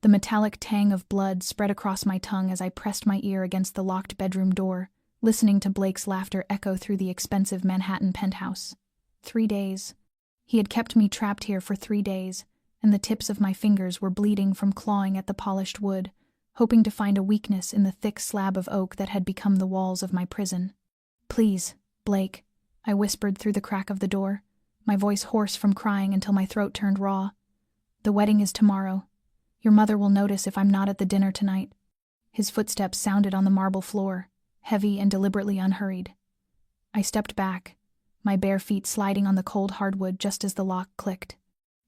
The metallic tang of blood spread across my tongue as I pressed my ear against the locked bedroom door, listening to Blake's laughter echo through the expensive Manhattan penthouse. 3 days. He had kept me trapped here for 3 days, and the tips of my fingers were bleeding from clawing at the polished wood, hoping to find a weakness in the thick slab of oak that had become the walls of my prison. "Please, Blake," I whispered through the crack of the door, my voice hoarse from crying until my throat turned raw. "The wedding is tomorrow. Your mother will notice if I'm not at the dinner tonight." His footsteps sounded on the marble floor, heavy and deliberately unhurried. I stepped back, my bare feet sliding on the cold hardwood just as the lock clicked.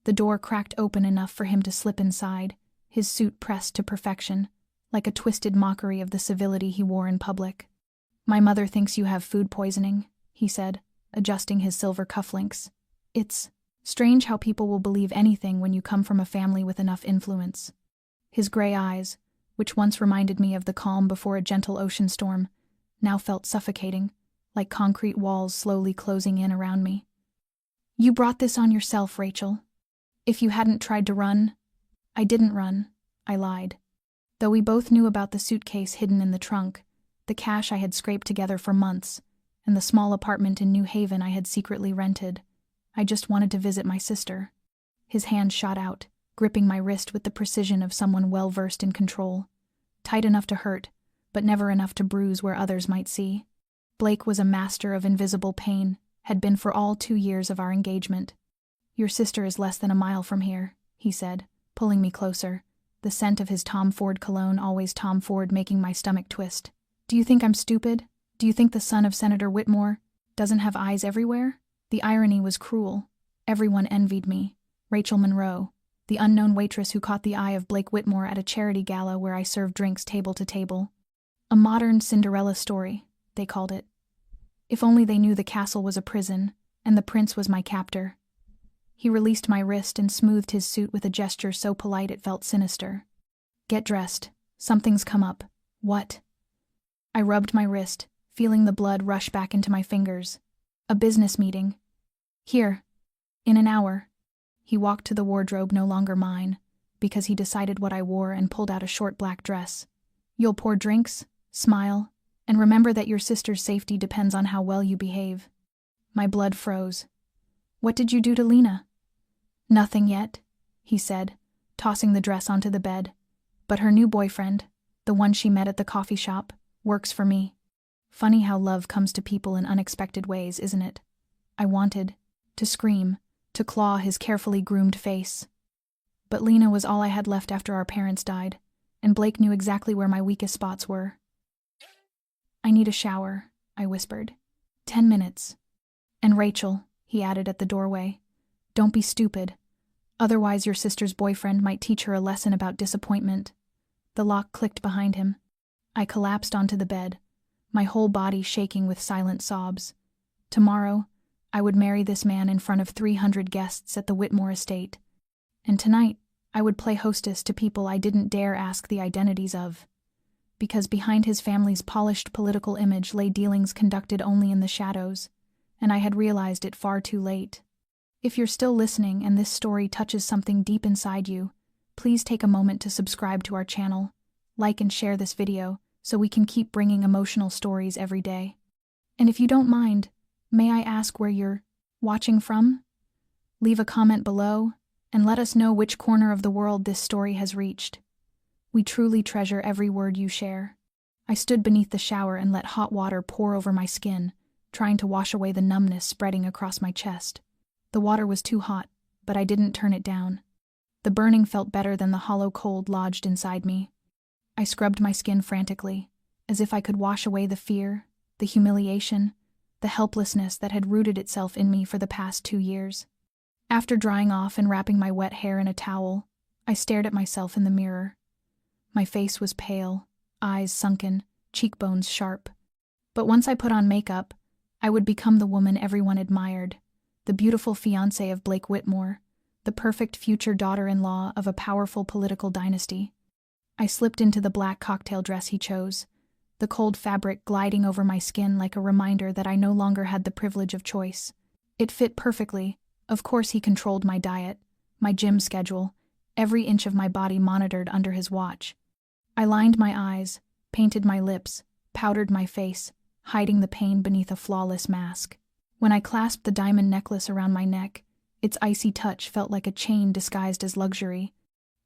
The door cracked open enough for him to slip inside, his suit pressed to perfection, like a twisted mockery of the civility he wore in public. "My mother thinks you have food poisoning," he said, adjusting his silver cufflinks. "It's strange how people will believe anything when you come from a family with enough influence." His gray eyes, which once reminded me of the calm before a gentle ocean storm, now felt suffocating, like concrete walls slowly closing in around me. "You brought this on yourself, Rachel. If you hadn't tried to run—" "I didn't run," I lied. Though we both knew about the suitcase hidden in the trunk, the cash I had scraped together for months, and the small apartment in New Haven I had secretly rented, I just wanted to visit my sister. His hand shot out, gripping my wrist with the precision of someone well-versed in control. Tight enough to hurt, but never enough to bruise where others might see. Blake was a master of invisible pain, had been for all 2 years of our engagement. "Your sister is less than a mile from here," he said, pulling me closer, the scent of his Tom Ford cologne, always Tom Ford, making my stomach twist. "Do you think I'm stupid? Do you think the son of Senator Whitmore doesn't have eyes everywhere?" The irony was cruel. Everyone envied me. Rachel Monroe, the unknown waitress who caught the eye of Blake Whitmore at a charity gala where I served drinks table to table. A modern Cinderella story, they called it. If only they knew the castle was a prison, and the prince was my captor. He released my wrist and smoothed his suit with a gesture so polite it felt sinister. "Get dressed. Something's come up." "What?" I rubbed my wrist, feeling the blood rush back into my fingers. "A business meeting. Here. In an hour." He walked to the wardrobe no longer mine, because he decided what I wore and pulled out a short black dress. "You'll pour drinks, smile, and remember that your sister's safety depends on how well you behave." My blood froze. "What did you do to Lena?" "Nothing yet," he said, tossing the dress onto the bed. "But her new boyfriend, the one she met at the coffee shop, works for me." Funny how love comes to people in unexpected ways, isn't it? I wanted to scream, to claw his carefully groomed face. But Lena was all I had left after our parents died, and Blake knew exactly where my weakest spots were. "I need a shower," I whispered. 10 minutes. "And Rachel," he added at the doorway, "don't be stupid. Otherwise your sister's boyfriend might teach her a lesson about disappointment." The lock clicked behind him. I collapsed onto the bed, my whole body shaking with silent sobs. Tomorrow, I would marry this man in front of 300 guests at the Whitmore estate. And tonight, I would play hostess to people I didn't dare ask the identities of. Because behind his family's polished political image lay dealings conducted only in the shadows, and I had realized it far too late. If you're still listening and this story touches something deep inside you, please take a moment to subscribe to our channel, like and share this video so we can keep bringing emotional stories every day. And if you don't mind, may I ask where you're watching from? Leave a comment below and let us know which corner of the world this story has reached. We truly treasure every word you share. I stood beneath the shower and let hot water pour over my skin, trying to wash away the numbness spreading across my chest. The water was too hot, but I didn't turn it down. The burning felt better than the hollow cold lodged inside me. I scrubbed my skin frantically, as if I could wash away the fear, the humiliation, the helplessness that had rooted itself in me for the past 2 years. After drying off and wrapping my wet hair in a towel, I stared at myself in the mirror. My face was pale, eyes sunken, cheekbones sharp. But once I put on makeup, I would become the woman everyone admired, the beautiful fiancé of Blake Whitmore, the perfect future daughter-in-law of a powerful political dynasty. I slipped into the black cocktail dress he chose, the cold fabric gliding over my skin like a reminder that I no longer had the privilege of choice. It fit perfectly. Of course he controlled my diet, my gym schedule, every inch of my body monitored under his watch. I lined my eyes, painted my lips, powdered my face, hiding the pain beneath a flawless mask. When I clasped the diamond necklace around my neck, its icy touch felt like a chain disguised as luxury.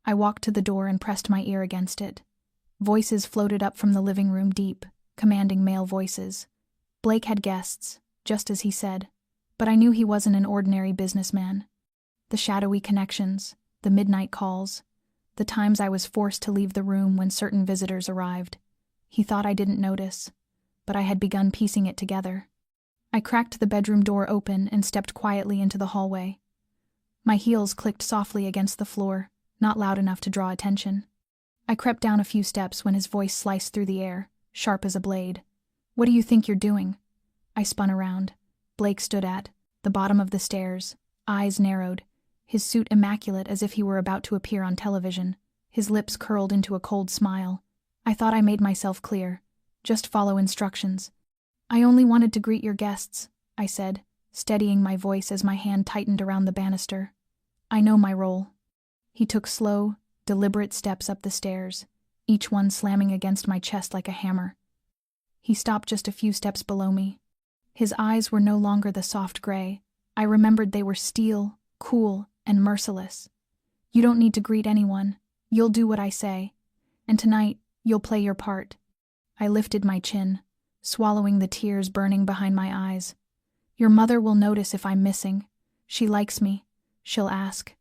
I walked to the door and pressed my ear against it. Voices floated up from the living room deep, commanding male voices. Blake had guests, just as he said, but I knew he wasn't an ordinary businessman. The shadowy connections, the midnight calls, the times I was forced to leave the room when certain visitors arrived. He thought I didn't notice, but I had begun piecing it together. I cracked the bedroom door open and stepped quietly into the hallway. My heels clicked softly against the floor, not loud enough to draw attention. I crept down a few steps when his voice sliced through the air, sharp as a blade. "What do you think you're doing?" I spun around. Blake stood at the bottom of the stairs, eyes narrowed, his suit immaculate as if he were about to appear on television, his lips curled into a cold smile. I thought I made myself clear. Just follow instructions. "I only wanted to greet your guests," I said, steadying my voice as my hand tightened around the banister. "I know my role." He took slow, deliberate steps up the stairs, each one slamming against my chest like a hammer. He stopped just a few steps below me. His eyes were no longer the soft gray. I remembered they were steel, cool, and merciless. "You don't need to greet anyone. You'll do what I say. And tonight, you'll play your part." I lifted my chin, swallowing the tears burning behind my eyes. "Your mother will notice if I'm missing. She likes me. She'll ask."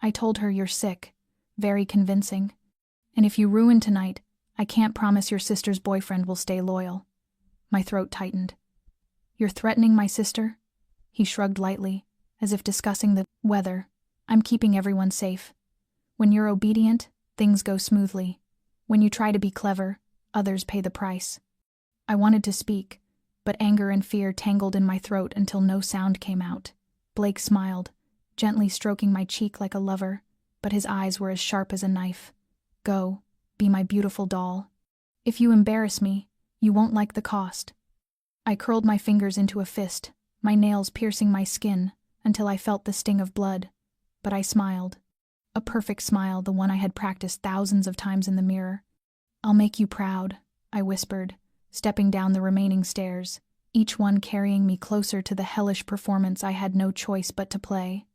I told her you're sick, very convincing. "And if you ruin tonight, I can't promise your sister's boyfriend will stay loyal." My throat tightened. "You're threatening my sister?" He shrugged lightly, as if discussing the weather. "I'm keeping everyone safe. When you're obedient, things go smoothly. When you try to be clever, others pay the price." I wanted to speak, but anger and fear tangled in my throat until no sound came out. Blake smiled, gently stroking my cheek like a lover, but his eyes were as sharp as a knife. "Go, be my beautiful doll. If you embarrass me, you won't like the cost." I curled my fingers into a fist, my nails piercing my skin, until I felt the sting of blood. But I smiled. A perfect smile, the one I had practiced thousands of times in the mirror. "I'll make you proud," I whispered, stepping down the remaining stairs, each one carrying me closer to the hellish performance I had no choice but to play.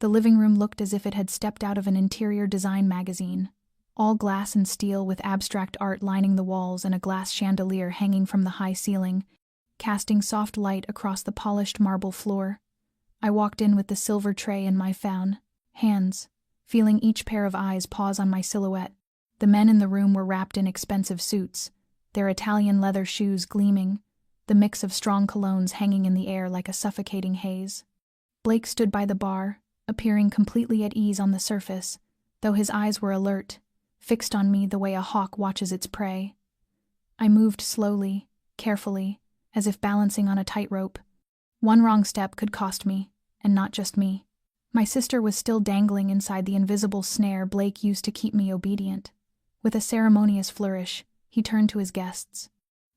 The living room looked as if it had stepped out of an interior design magazine, all glass and steel with abstract art lining the walls and a glass chandelier hanging from the high ceiling, casting soft light across the polished marble floor. I walked in with the silver tray in my hands, feeling each pair of eyes pause on my silhouette. The men in the room were wrapped in expensive suits, their Italian leather shoes gleaming, the mix of strong colognes hanging in the air like a suffocating haze. Blake stood by the bar, appearing completely at ease on the surface, though his eyes were alert, fixed on me the way a hawk watches its prey. I moved slowly, carefully, as if balancing on a tightrope. One wrong step could cost me, and not just me. My sister was still dangling inside the invisible snare Blake used to keep me obedient. With a ceremonious flourish, he turned to his guests.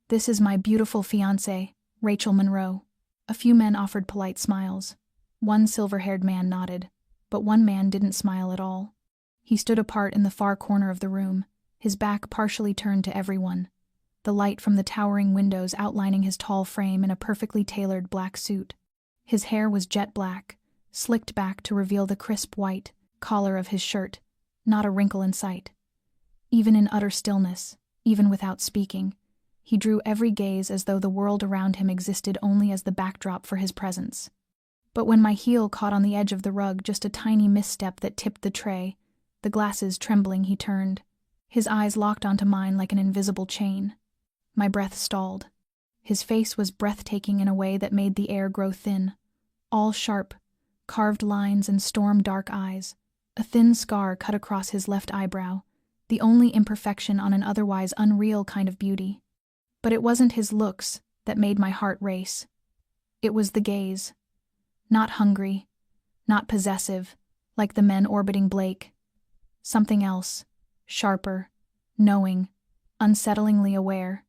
"This is my beautiful fiancé, Rachel Monroe." A few men offered polite smiles. One silver-haired man nodded, but one man didn't smile at all. He stood apart in the far corner of the room, his back partially turned to everyone, the light from the towering windows outlining his tall frame in a perfectly tailored black suit. His hair was jet black, slicked back to reveal the crisp white collar of his shirt, not a wrinkle in sight. Even in utter stillness, even without speaking, he drew every gaze as though the world around him existed only as the backdrop for his presence. But when my heel caught on the edge of the rug, just a tiny misstep that tipped the tray, the glasses trembling, he turned. His eyes locked onto mine like an invisible chain. My breath stalled. His face was breathtaking in a way that made the air grow thin. All sharp, carved lines and storm-dark eyes. A thin scar cut across his left eyebrow, the only imperfection on an otherwise unreal kind of beauty. But it wasn't his looks that made my heart race. It was the gaze. Not hungry, not possessive, like the men orbiting Blake. Something else, sharper, knowing, unsettlingly aware.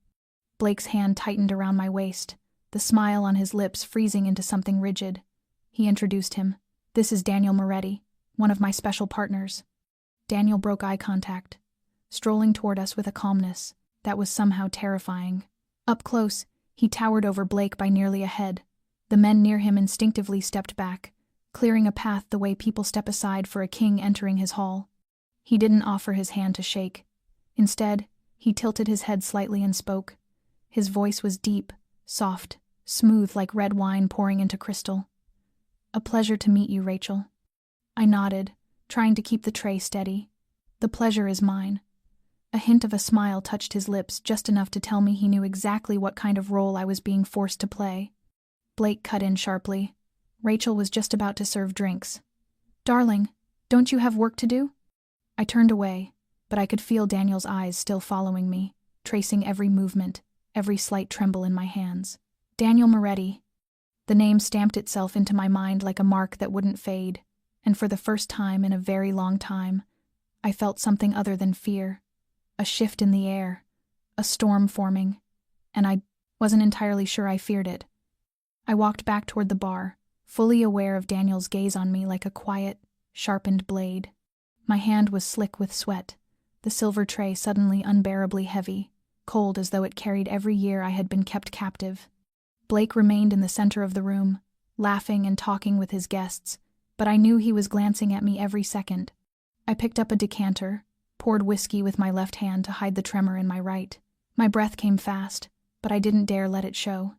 Blake's hand tightened around my waist, the smile on his lips freezing into something rigid. He introduced him. "This is Daniel Moretti, one of my special partners." Daniel broke eye contact, strolling toward us with a calmness that was somehow terrifying. Up close, he towered over Blake by nearly a head. The men near him instinctively stepped back, clearing a path the way people step aside for a king entering his hall. He didn't offer his hand to shake. Instead, he tilted his head slightly and spoke. His voice was deep, soft, smooth like red wine pouring into crystal. "A pleasure to meet you, Rachel." I nodded, trying to keep the tray steady. "The pleasure is mine." A hint of a smile touched his lips, just enough to tell me he knew exactly what kind of role I was being forced to play. Blake cut in sharply. Rachel was just about to serve drinks. "Darling, don't you have work to do?" I turned away, but I could feel Daniel's eyes still following me, tracing every movement, every slight tremble in my hands. Daniel Moretti. The name stamped itself into my mind like a mark that wouldn't fade, and for the first time in a very long time, I felt something other than fear. A shift in the air, a storm forming, and I wasn't entirely sure I feared it. I walked back toward the bar, fully aware of Daniel's gaze on me like a quiet, sharpened blade. My hand was slick with sweat, the silver tray suddenly unbearably heavy, cold as though it carried every year I had been kept captive. Blake remained in the center of the room, laughing and talking with his guests, but I knew he was glancing at me every second. I picked up a decanter, poured whiskey with my left hand to hide the tremor in my right. My breath came fast, but I didn't dare let it show.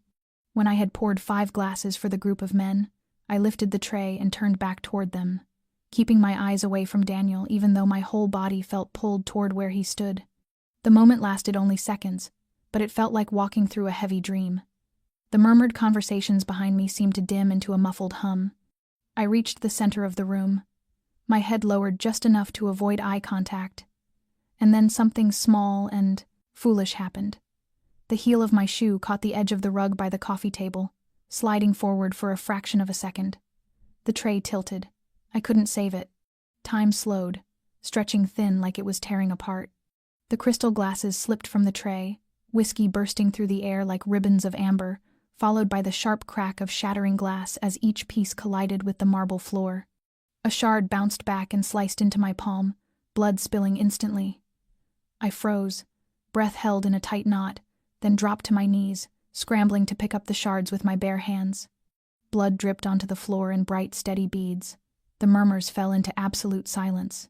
When I had poured 5 glasses for the group of men, I lifted the tray and turned back toward them, keeping my eyes away from Daniel even though my whole body felt pulled toward where he stood. The moment lasted only seconds, but it felt like walking through a heavy dream. The murmured conversations behind me seemed to dim into a muffled hum. I reached the center of the room, my head lowered just enough to avoid eye contact. And then something small and foolish happened. The heel of my shoe caught the edge of the rug by the coffee table, sliding forward for a fraction of a second. The tray tilted. I couldn't save it. Time slowed, stretching thin like it was tearing apart. The crystal glasses slipped from the tray, whiskey bursting through the air like ribbons of amber, followed by the sharp crack of shattering glass as each piece collided with the marble floor. A shard bounced back and sliced into my palm, blood spilling instantly. I froze, breath held in a tight knot, then dropped to my knees, scrambling to pick up the shards with my bare hands. Blood dripped onto the floor in bright, steady beads. The murmurs fell into absolute silence.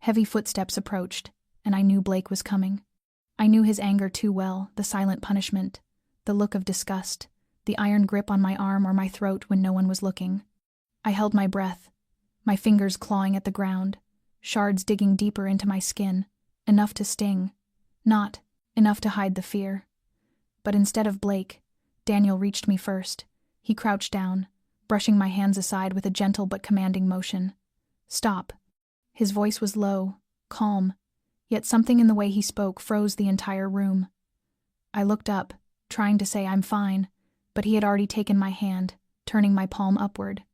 Heavy footsteps approached, and I knew Blake was coming. I knew his anger too well, the silent punishment, the look of disgust, the iron grip on my arm or my throat when no one was looking. I held my breath, my fingers clawing at the ground, shards digging deeper into my skin, enough to sting, not enough to hide the fear. But instead of Blake, Daniel reached me first. He crouched down, brushing my hands aside with a gentle but commanding motion. "Stop." His voice was low, calm, yet something in the way he spoke froze the entire room. I looked up, trying to say I'm fine, but he had already taken my hand, turning my palm upward.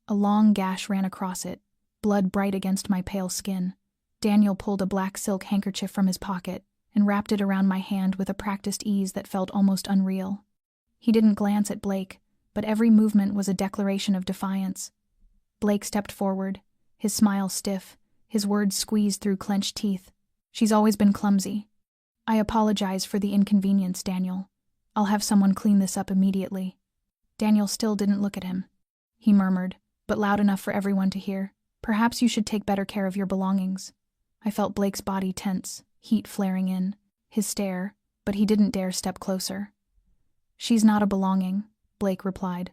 A long gash ran across it, blood bright against my pale skin. Daniel pulled a black silk handkerchief from his pocket and wrapped it around my hand with a practiced ease that felt almost unreal. He didn't glance at Blake, but every movement was a declaration of defiance. Blake stepped forward, his smile stiff, his words squeezed through clenched teeth. "She's always been clumsy. I apologize for the inconvenience, Daniel. I'll have someone clean this up immediately." Daniel still didn't look at him. He murmured, but loud enough for everyone to hear, "Perhaps you should take better care of your belongings." I felt Blake's body tense, heat flaring in, his stare, but he didn't dare step closer. "She's not a belonging," Blake replied,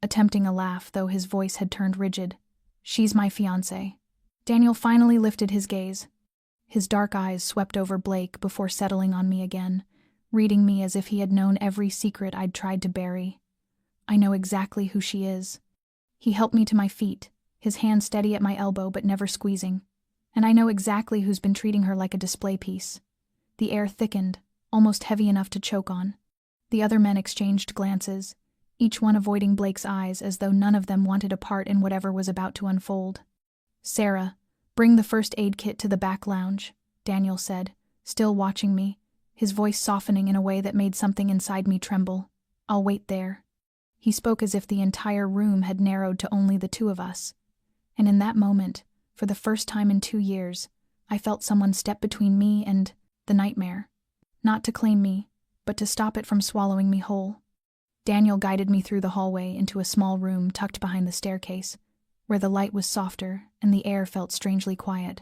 attempting a laugh though his voice had turned rigid. "She's my fiancé." Daniel finally lifted his gaze. His dark eyes swept over Blake before settling on me again, reading me as if he had known every secret I'd tried to bury. "I know exactly who she is." He helped me to my feet, his hand steady at my elbow but never squeezing. "And I know exactly who's been treating her like a display piece." The air thickened, almost heavy enough to choke on. The other men exchanged glances, each one avoiding Blake's eyes as though none of them wanted a part in whatever was about to unfold. "Sarah, bring the first aid kit to the back lounge," Daniel said, still watching me, his voice softening in a way that made something inside me tremble. "I'll wait there." He spoke as if the entire room had narrowed to only the two of us. And in that moment, for the first time in 2 years, I felt someone step between me and the nightmare. Not to claim me, but to stop it from swallowing me whole. Daniel guided me through the hallway into a small room tucked behind the staircase, where the light was softer and the air felt strangely quiet.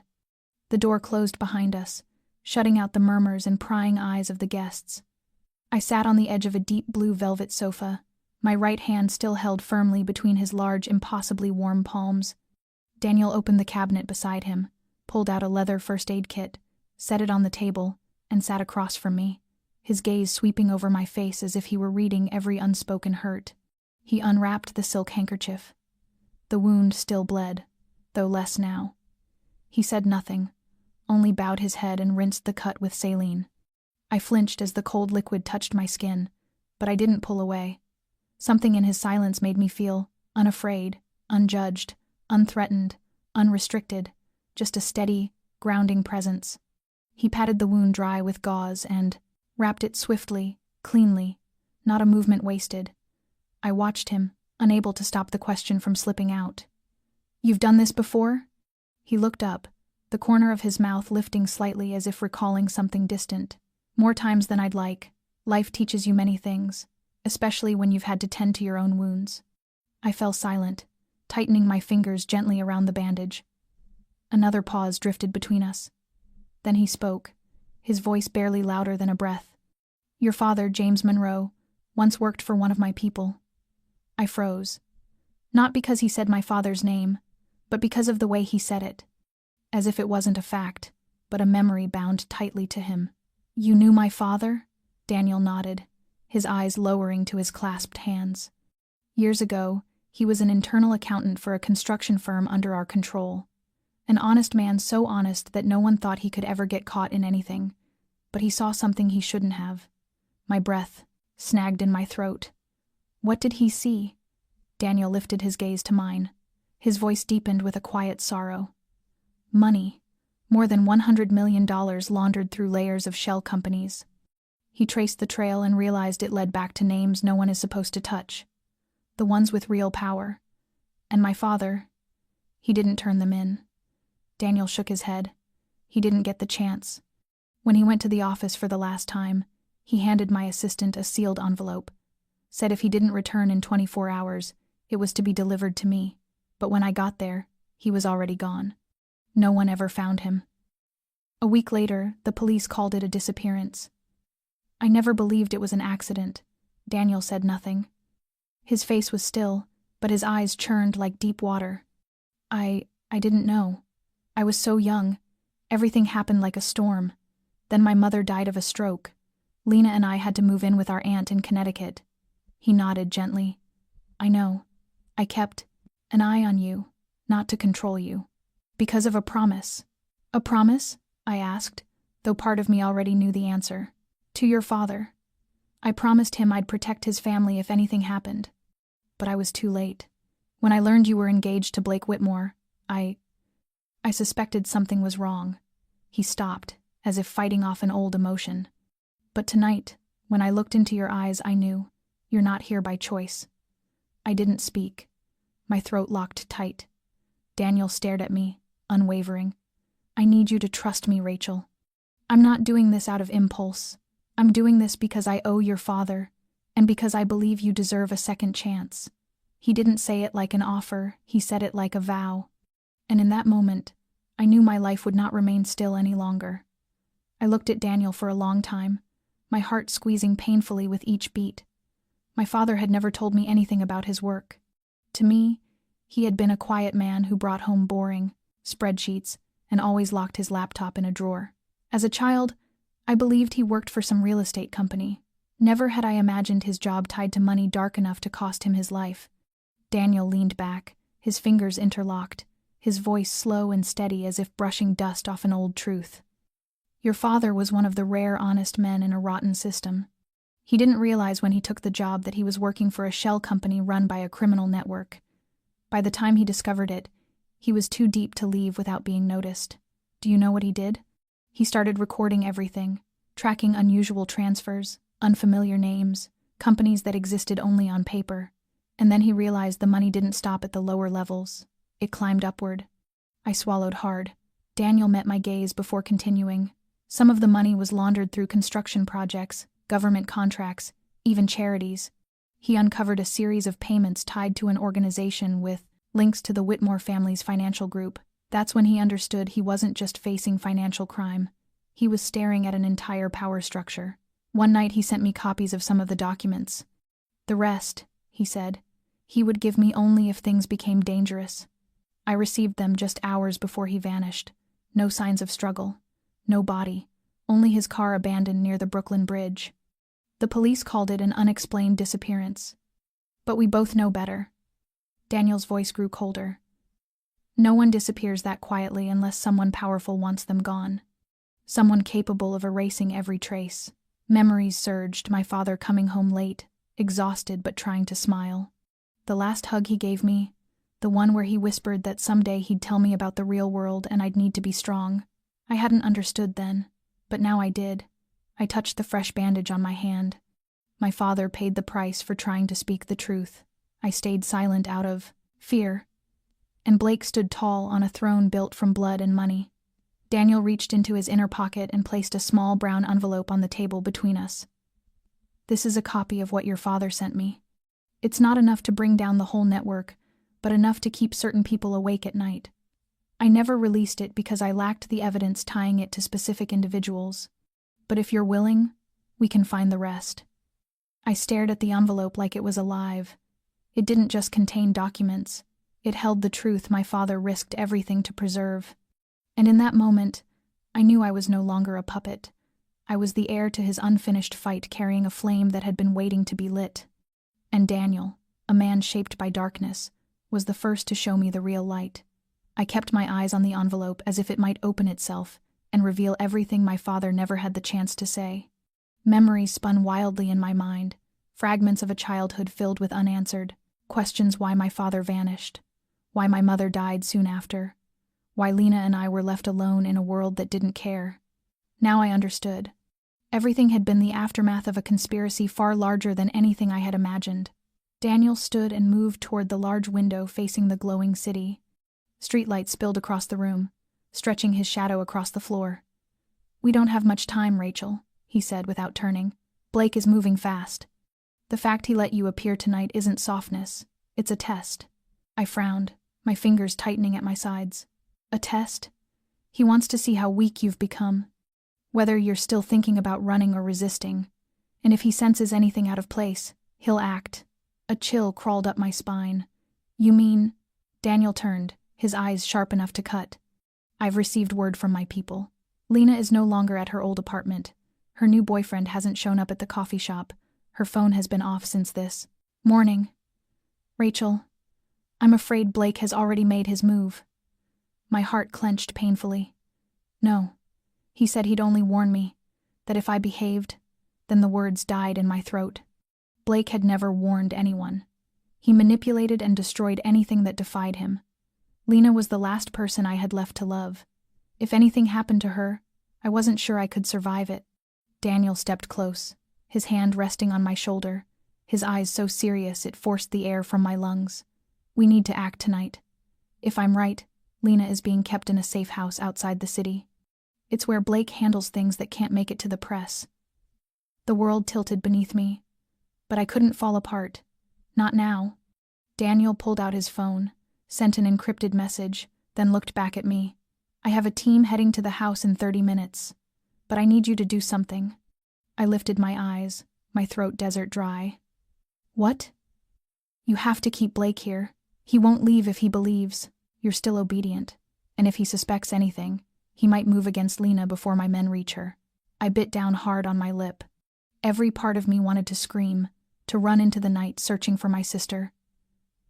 The door closed behind us, shutting out the murmurs and prying eyes of the guests. I sat on the edge of a deep blue velvet sofa, my right hand still held firmly between his large, impossibly warm palms. Daniel opened the cabinet beside him, pulled out a leather first aid kit, set it on the table, and sat across from me, his gaze sweeping over my face as if he were reading every unspoken hurt. He unwrapped the silk handkerchief. The wound still bled, though less now. He said nothing, only bowed his head and rinsed the cut with saline. I flinched as the cold liquid touched my skin, but I didn't pull away. Something in his silence made me feel unafraid, unjudged, unthreatened, unrestricted, just a steady, grounding presence. He patted the wound dry with gauze and wrapped it swiftly, cleanly, not a movement wasted. I watched him, unable to stop the question from slipping out. "You've done this before?" He looked up, the corner of his mouth lifting slightly as if recalling something distant. "More times than I'd like. Life teaches you many things, especially when you've had to tend to your own wounds." I fell silent, tightening my fingers gently around the bandage. Another pause drifted between us. Then he spoke, his voice barely louder than a breath. "Your father, James Monroe, once worked for one of my people." I froze. Not because he said my father's name, but because of the way he said it. As if it wasn't a fact, but a memory bound tightly to him. "You knew my father?" Daniel nodded, his eyes lowering to his clasped hands. "Years ago, he was an internal accountant for a construction firm under our control. An honest man, so honest that no one thought he could ever get caught in anything. But he saw something he shouldn't have." My breath snagged in my throat. "What did he see?" Daniel lifted his gaze to mine. His voice deepened with a quiet sorrow. "Money. More than $100 million laundered through layers of shell companies. He traced the trail and realized it led back to names no one is supposed to touch. The ones with real power. And my father, he didn't turn them in." Daniel shook his head. "He didn't get the chance. When he went to the office for the last time, he handed my assistant a sealed envelope. Said if he didn't return in 24 hours, it was to be delivered to me. But when I got there, he was already gone. No one ever found him. A week later, the police called it a disappearance. I never believed it was an accident." Daniel said nothing. His face was still, but his eyes churned like deep water. I didn't know. I was so young. Everything happened like a storm. Then my mother died of a stroke. Lena and I had to move in with our aunt in Connecticut." He nodded gently. "I know. I kept an eye on you, not to control you. Because of a promise." "A promise?" I asked, though part of me already knew the answer. "To your father. I promised him I'd protect his family if anything happened. But I was too late. When I learned you were engaged to Blake Whitmore, I suspected something was wrong." He stopped, as if fighting off an old emotion. "But tonight, when I looked into your eyes, I knew, you're not here by choice." I didn't speak. My throat locked tight. Daniel stared at me, unwavering. "I need you to trust me, Rachel. I'm not doing this out of impulse. I'm doing this because I owe your father, and because I believe you deserve a second chance." He didn't say it like an offer, he said it like a vow. And in that moment, I knew my life would not remain still any longer. I looked at Daniel for a long time, my heart squeezing painfully with each beat. My father had never told me anything about his work. To me, he had been a quiet man who brought home boring spreadsheets and always locked his laptop in a drawer. As a child, I believed he worked for some real estate company. Never had I imagined his job tied to money dark enough to cost him his life. Daniel leaned back, his fingers interlocked, his voice slow and steady as if brushing dust off an old truth. "Your father was one of the rare honest men in a rotten system. He didn't realize when he took the job that he was working for a shell company run by a criminal network. By the time he discovered it, he was too deep to leave without being noticed. Do you know what he did? He started recording everything, tracking unusual transfers, unfamiliar names, companies that existed only on paper. And then he realized the money didn't stop at the lower levels. It climbed upward." I swallowed hard. Daniel met my gaze before continuing. Some of the money was laundered through construction projects, government contracts, even charities. He uncovered a series of payments tied to an organization with links to the Whitmore family's financial group. That's when he understood he wasn't just facing financial crime. He was staring at an entire power structure. One night he sent me copies of some of the documents. The rest, he said, he would give me only if things became dangerous. I received them just hours before he vanished. No signs of struggle. No body. Only his car abandoned near the Brooklyn Bridge. The police called it an unexplained disappearance. But we both know better. Daniel's voice grew colder. No one disappears that quietly unless someone powerful wants them gone. Someone capable of erasing every trace. Memories surged, my father coming home late, exhausted but trying to smile. The last hug he gave me, the one where he whispered that someday he'd tell me about the real world and I'd need to be strong. I hadn't understood then, but now I did. I touched the fresh bandage on my hand. My father paid the price for trying to speak the truth. I stayed silent out of fear. And Blake stood tall on a throne built from blood and money. Daniel reached into his inner pocket and placed a small brown envelope on the table between us. This is a copy of what your father sent me. It's not enough to bring down the whole network, but enough to keep certain people awake at night. I never released it because I lacked the evidence tying it to specific individuals. But if you're willing, we can find the rest. I stared at the envelope like it was alive. It didn't just contain documents. It held the truth my father risked everything to preserve. And in that moment, I knew I was no longer a puppet. I was the heir to his unfinished fight, carrying a flame that had been waiting to be lit. And Daniel, a man shaped by darkness, was the first to show me the real light. I kept my eyes on the envelope as if it might open itself and reveal everything my father never had the chance to say. Memories spun wildly in my mind, fragments of a childhood filled with unanswered questions: why my father vanished, why my mother died soon after, why Lena and I were left alone in a world that didn't care. Now I understood. Everything had been the aftermath of a conspiracy far larger than anything I had imagined. Daniel stood and moved toward the large window facing the glowing city. Streetlight spilled across the room, stretching his shadow across the floor. "We don't have much time, Rachel," he said without turning. "Blake is moving fast. The fact he let you appear tonight isn't softness. It's a test." I frowned, my fingers tightening at my sides. "A test? He wants to see how weak you've become. Whether you're still thinking about running or resisting. And if he senses anything out of place, he'll act." A chill crawled up my spine. "You mean—" Daniel turned, his eyes sharp enough to cut. "I've received word from my people. Lena is no longer at her old apartment. Her new boyfriend hasn't shown up at the coffee shop. Her phone has been off since this morning. Rachel, I'm afraid Blake has already made his move." My heart clenched painfully. "No. He said he'd only warn me, that if I behaved," then the words died in my throat. Blake had never warned anyone. He manipulated and destroyed anything that defied him. Lena was the last person I had left to love. If anything happened to her, I wasn't sure I could survive it. Daniel stepped close, his hand resting on my shoulder, his eyes so serious it forced the air from my lungs. "We need to act tonight. If I'm right, Lena is being kept in a safe house outside the city. It's where Blake handles things that can't make it to the press." The world tilted beneath me, but I couldn't fall apart. Not now. Daniel pulled out his phone, sent an encrypted message, then looked back at me. "I have a team heading to the house in 30 minutes, but I need you to do something." I lifted my eyes, my throat desert dry. "What?" "You have to keep Blake here. He won't leave if he believes you're still obedient, and if he suspects anything, he might move against Lena before my men reach her." I bit down hard on my lip. Every part of me wanted to scream, to run into the night searching for my sister.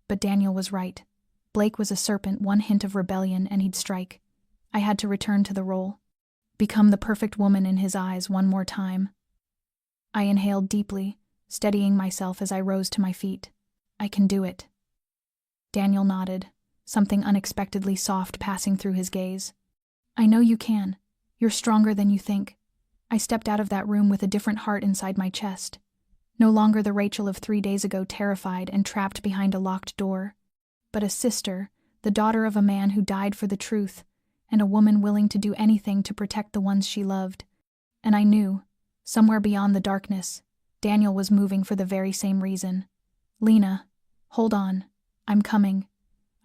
But Daniel was right. Blake was a serpent, one hint of rebellion and he'd strike. I had to return to the role. Become the perfect woman in his eyes one more time. I inhaled deeply, steadying myself as I rose to my feet. "I can do it." Daniel nodded, something unexpectedly soft passing through his gaze. "I know you can. You're stronger than you think." I stepped out of that room with a different heart inside my chest. No longer the Rachel of 3 days ago, terrified and trapped behind a locked door, but a sister, the daughter of a man who died for the truth, and a woman willing to do anything to protect the ones she loved. And I knew, somewhere beyond the darkness, Daniel was moving for the very same reason. "Lena, hold on. I'm coming."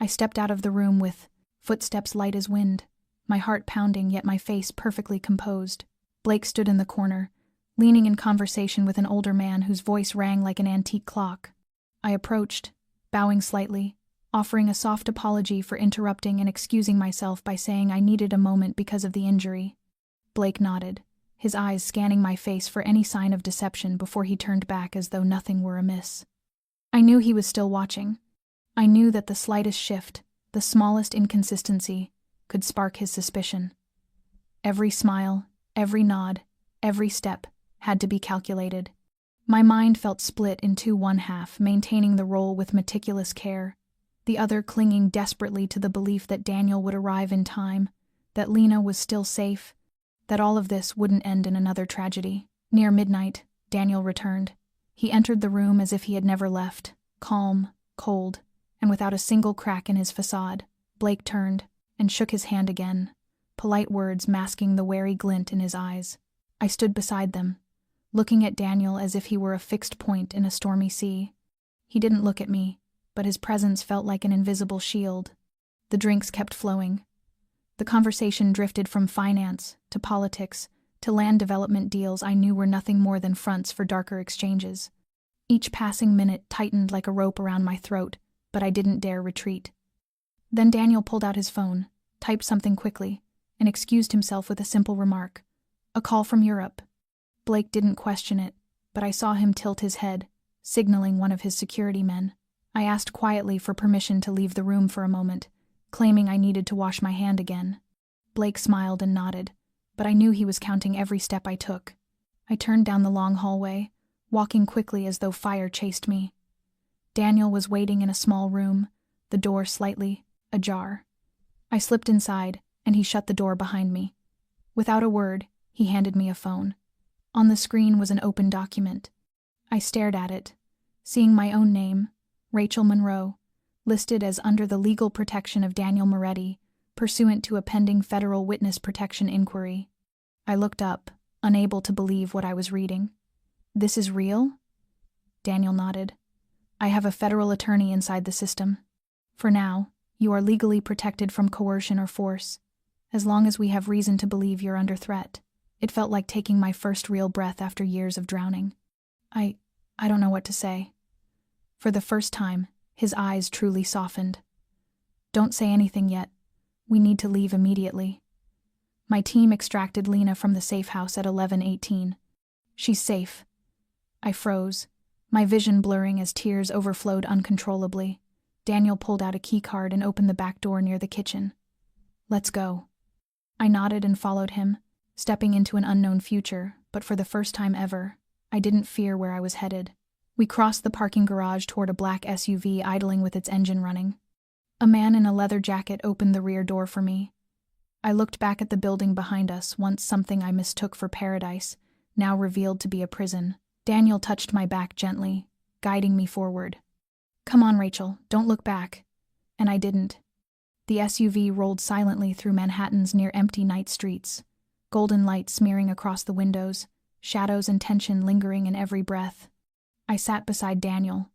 I stepped out of the room with footsteps light as wind, my heart pounding yet my face perfectly composed. Blake stood in the corner, leaning in conversation with an older man whose voice rang like an antique clock. I approached, bowing slightly, offering a soft apology for interrupting and excusing myself by saying I needed a moment because of the injury. Blake nodded, his eyes scanning my face for any sign of deception before he turned back as though nothing were amiss. I knew he was still watching. I knew that the slightest shift, the smallest inconsistency, could spark his suspicion. Every smile, every nod, every step had to be calculated. My mind felt split into one half, maintaining the role with meticulous care, the other clinging desperately to the belief that Daniel would arrive in time, that Lena was still safe, that all of this wouldn't end in another tragedy. Near midnight, Daniel returned. He entered the room as if he had never left, calm, cold, and without a single crack in his facade. Blake turned and shook his hand again, polite words masking the wary glint in his eyes. I stood beside them, looking at Daniel as if he were a fixed point in a stormy sea. He didn't look at me, but his presence felt like an invisible shield. The drinks kept flowing. The conversation drifted from finance to politics to land development deals I knew were nothing more than fronts for darker exchanges. Each passing minute tightened like a rope around my throat, but I didn't dare retreat. Then Daniel pulled out his phone, typed something quickly, and excused himself with a simple remark. "A call from Europe." Blake didn't question it, but I saw him tilt his head, signaling one of his security men. I asked quietly for permission to leave the room for a moment, claiming I needed to wash my hand again. Blake smiled and nodded, but I knew he was counting every step I took. I turned down the long hallway, walking quickly as though fire chased me. Daniel was waiting in a small room, the door slightly ajar. I slipped inside, and he shut the door behind me. Without a word, he handed me a phone. On the screen was an open document. I stared at it, seeing my own name, Rachel Monroe, listed as under the legal protection of Daniel Moretti, pursuant to a pending federal witness protection inquiry. I looked up, unable to believe what I was reading. "This is real?" Daniel nodded. "I have a federal attorney inside the system. For now, you are legally protected from coercion or force, as long as we have reason to believe you're under threat." It felt like taking my first real breath after years of drowning. I don't know what to say. For the first time, his eyes truly softened. "Don't say anything yet. We need to leave immediately." My team extracted Lena from the safe house at 11:18. "She's safe." I froze, my vision blurring as tears overflowed uncontrollably. Daniel pulled out a key card and opened the back door near the kitchen. "Let's go." I nodded and followed him, stepping into an unknown future, but for the first time ever, I didn't fear where I was headed. We crossed the parking garage toward a black SUV idling with its engine running. A man in a leather jacket opened the rear door for me. I looked back at the building behind us, once something I mistook for paradise, now revealed to be a prison. Daniel touched my back gently, guiding me forward. "Come on, Rachel, don't look back." And I didn't. The SUV rolled silently through Manhattan's near-empty night streets, golden light smearing across the windows, shadows and tension lingering in every breath. I sat beside Daniel,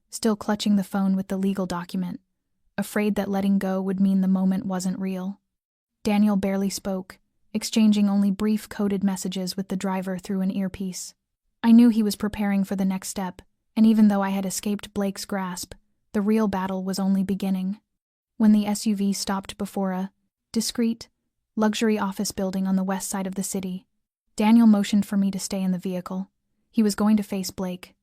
still clutching the phone with the legal document, afraid that letting go would mean the moment wasn't real. Daniel barely spoke, exchanging only brief coded messages with the driver through an earpiece. I knew he was preparing for the next step, and even though I had escaped Blake's grasp, the real battle was only beginning. When the SUV stopped before a discreet, luxury office building on the west side of the city, Daniel motioned for me to stay in the vehicle. He was going to face Blake.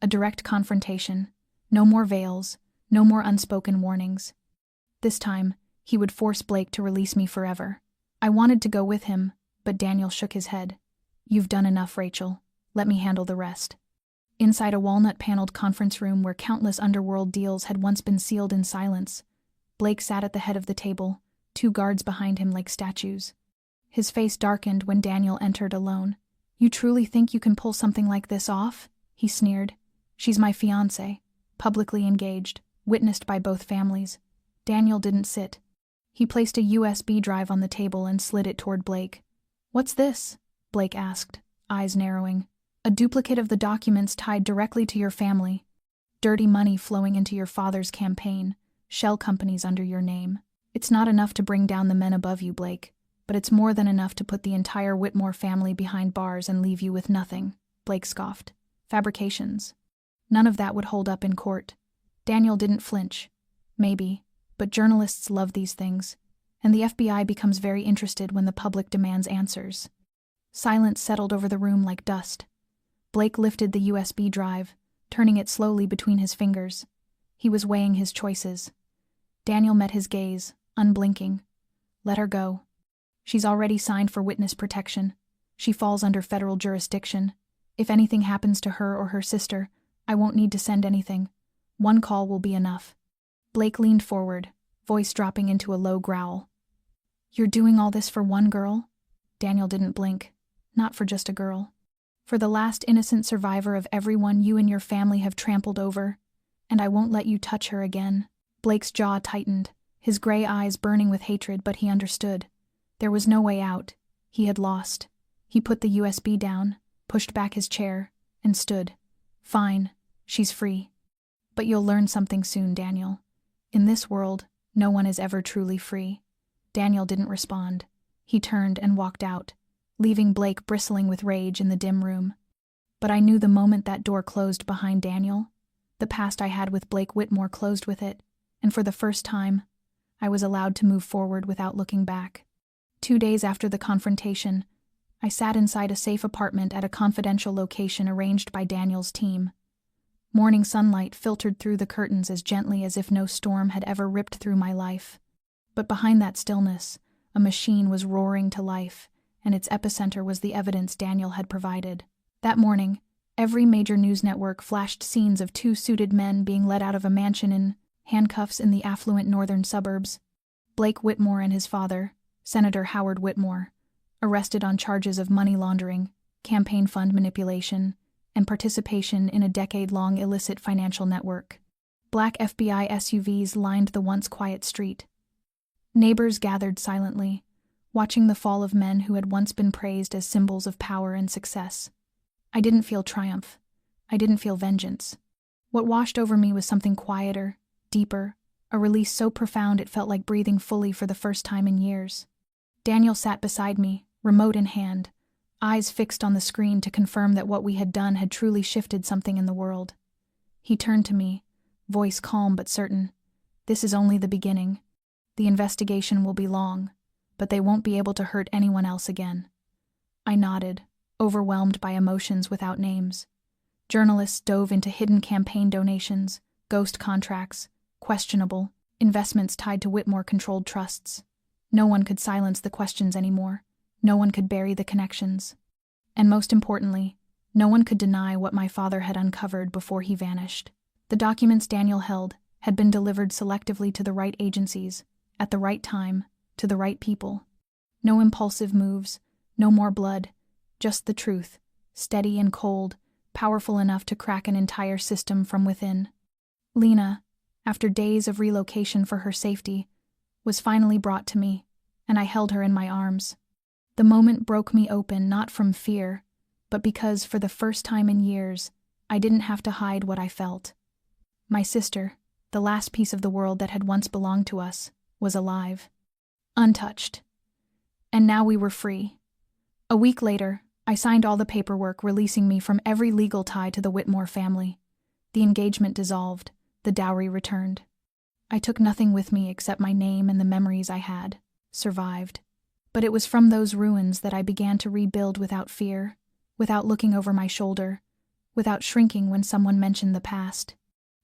A direct confrontation. No more veils, no more unspoken warnings. This time, he would force Blake to release me forever. I wanted to go with him, but Daniel shook his head. "You've done enough, Rachel. Let me handle the rest." Inside a walnut-paneled conference room where countless underworld deals had once been sealed in silence, Blake sat at the head of the table, two guards behind him like statues. His face darkened when Daniel entered alone. "You truly think you can pull something like this off?" he sneered. "She's my fiancé, publicly engaged, witnessed by both families." Daniel didn't sit. He placed a USB drive on the table and slid it toward Blake. "What's this?" Blake asked, eyes narrowing. "A duplicate of the documents tied directly to your family. Dirty money flowing into your father's campaign, shell companies under your name. It's not enough to bring down the men above you, Blake, but it's more than enough to put the entire Whitmore family behind bars and leave you with nothing," Blake scoffed. "Fabrications. None of that would hold up in court." Daniel didn't flinch. "Maybe, but journalists love these things, and the FBI becomes very interested when the public demands answers." Silence settled over the room like dust. Blake lifted the USB drive, turning it slowly between his fingers. He was weighing his choices. Daniel met his gaze, unblinking. "Let her go. She's already signed for witness protection. She falls under federal jurisdiction. If anything happens to her or her sister, I won't need to send anything. One call will be enough." Blake leaned forward, voice dropping into a low growl. "You're doing all this for one girl?" Daniel didn't blink. "Not for just a girl. For the last innocent survivor of everyone you and your family have trampled over, and I won't let you touch her again." Blake's jaw tightened, his gray eyes burning with hatred, but he understood. There was no way out. He had lost. He put the USB down, pushed back his chair, and stood. "Fine, she's free. But you'll learn something soon, Daniel. In this world, no one is ever truly free." Daniel didn't respond. He turned and walked out, leaving Blake bristling with rage in the dim room. But I knew the moment that door closed behind Daniel, the past I had with Blake Whitmore closed with it, and for the first time, I was allowed to move forward without looking back. 2 days after the confrontation, I sat inside a safe apartment at a confidential location arranged by Daniel's team. Morning sunlight filtered through the curtains as gently as if no storm had ever ripped through my life. But behind that stillness, a machine was roaring to life, and its epicenter was the evidence Daniel had provided. That morning, every major news network flashed scenes of 2 suited men being led out of a mansion in handcuffs in the affluent northern suburbs. Blake Whitmore and his father, Senator Howard Whitmore, arrested on charges of money laundering, campaign fund manipulation, and participation in a decade-long illicit financial network. Black FBI SUVs lined the once quiet street. Neighbors gathered silently, watching the fall of men who had once been praised as symbols of power and success. I didn't feel triumph. I didn't feel vengeance. What washed over me was something quieter, deeper, a release so profound it felt like breathing fully for the first time in years. Daniel sat beside me, remote in hand, eyes fixed on the screen to confirm that what we had done had truly shifted something in the world. He turned to me, voice calm but certain. "This is only the beginning. The investigation will be long, but they won't be able to hurt anyone else again." I nodded, overwhelmed by emotions without names. Journalists dove into hidden campaign donations, ghost contracts, questionable investments tied to Whitmore-controlled trusts. No one could silence the questions anymore. No one could bury the connections. And most importantly, no one could deny what my father had uncovered before he vanished. The documents Daniel held had been delivered selectively to the right agencies, at the right time, to the right people. No impulsive moves, no more blood, just the truth, steady and cold, powerful enough to crack an entire system from within. Lena, after days of relocation for her safety, was finally brought to me, and I held her in my arms. The moment broke me open not from fear, but because for the first time in years, I didn't have to hide what I felt. My sister, the last piece of the world that had once belonged to us, was alive, untouched. And now we were free. A week later, I signed all the paperwork releasing me from every legal tie to the Whitmore family. The engagement dissolved, the dowry returned. I took nothing with me except my name and the memories I had survived. But it was from those ruins that I began to rebuild without fear, without looking over my shoulder, without shrinking when someone mentioned the past.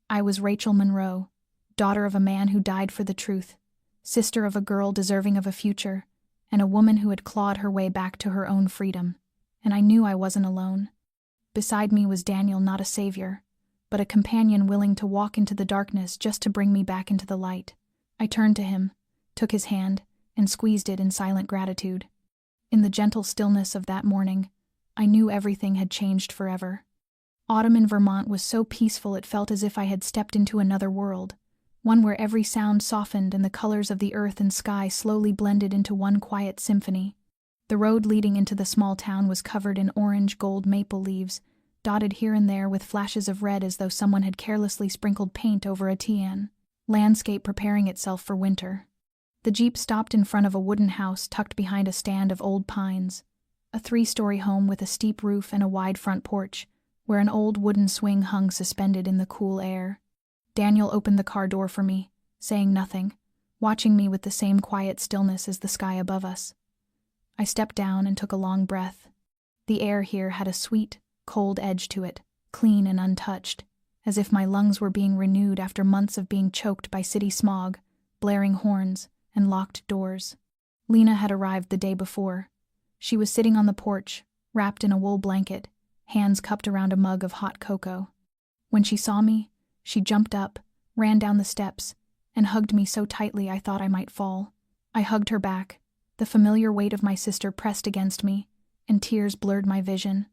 I was Rachel Monroe, daughter of a man who died for the truth, sister of a girl deserving of a future, and a woman who had clawed her way back to her own freedom. And I knew I wasn't alone. Beside me was Daniel, not a savior, but a companion willing to walk into the darkness just to bring me back into the light. I turned to him, took his hand, and squeezed it in silent gratitude. In the gentle stillness of that morning, I knew everything had changed forever. Autumn in Vermont was so peaceful it felt as if I had stepped into another world, one where every sound softened and the colors of the earth and sky slowly blended into one quiet symphony. The road leading into the small town was covered in orange-gold maple leaves, dotted here and there with flashes of red as though someone had carelessly sprinkled paint over a tian landscape preparing itself for winter. The jeep stopped in front of a wooden house tucked behind a stand of old pines, a 3-story home with a steep roof and a wide front porch, where an old wooden swing hung suspended in the cool air. Daniel opened the car door for me, saying nothing, watching me with the same quiet stillness as the sky above us. I stepped down and took a long breath. The air here had a sweet, cold edge to it, clean and untouched, as if my lungs were being renewed after months of being choked by city smog, blaring horns, and locked doors. Lena had arrived the day before. She was sitting on the porch, wrapped in a wool blanket, hands cupped around a mug of hot cocoa. When she saw me, she jumped up, ran down the steps, and hugged me so tightly I thought I might fall. I hugged her back. The familiar weight of my sister pressed against me, and tears blurred my vision.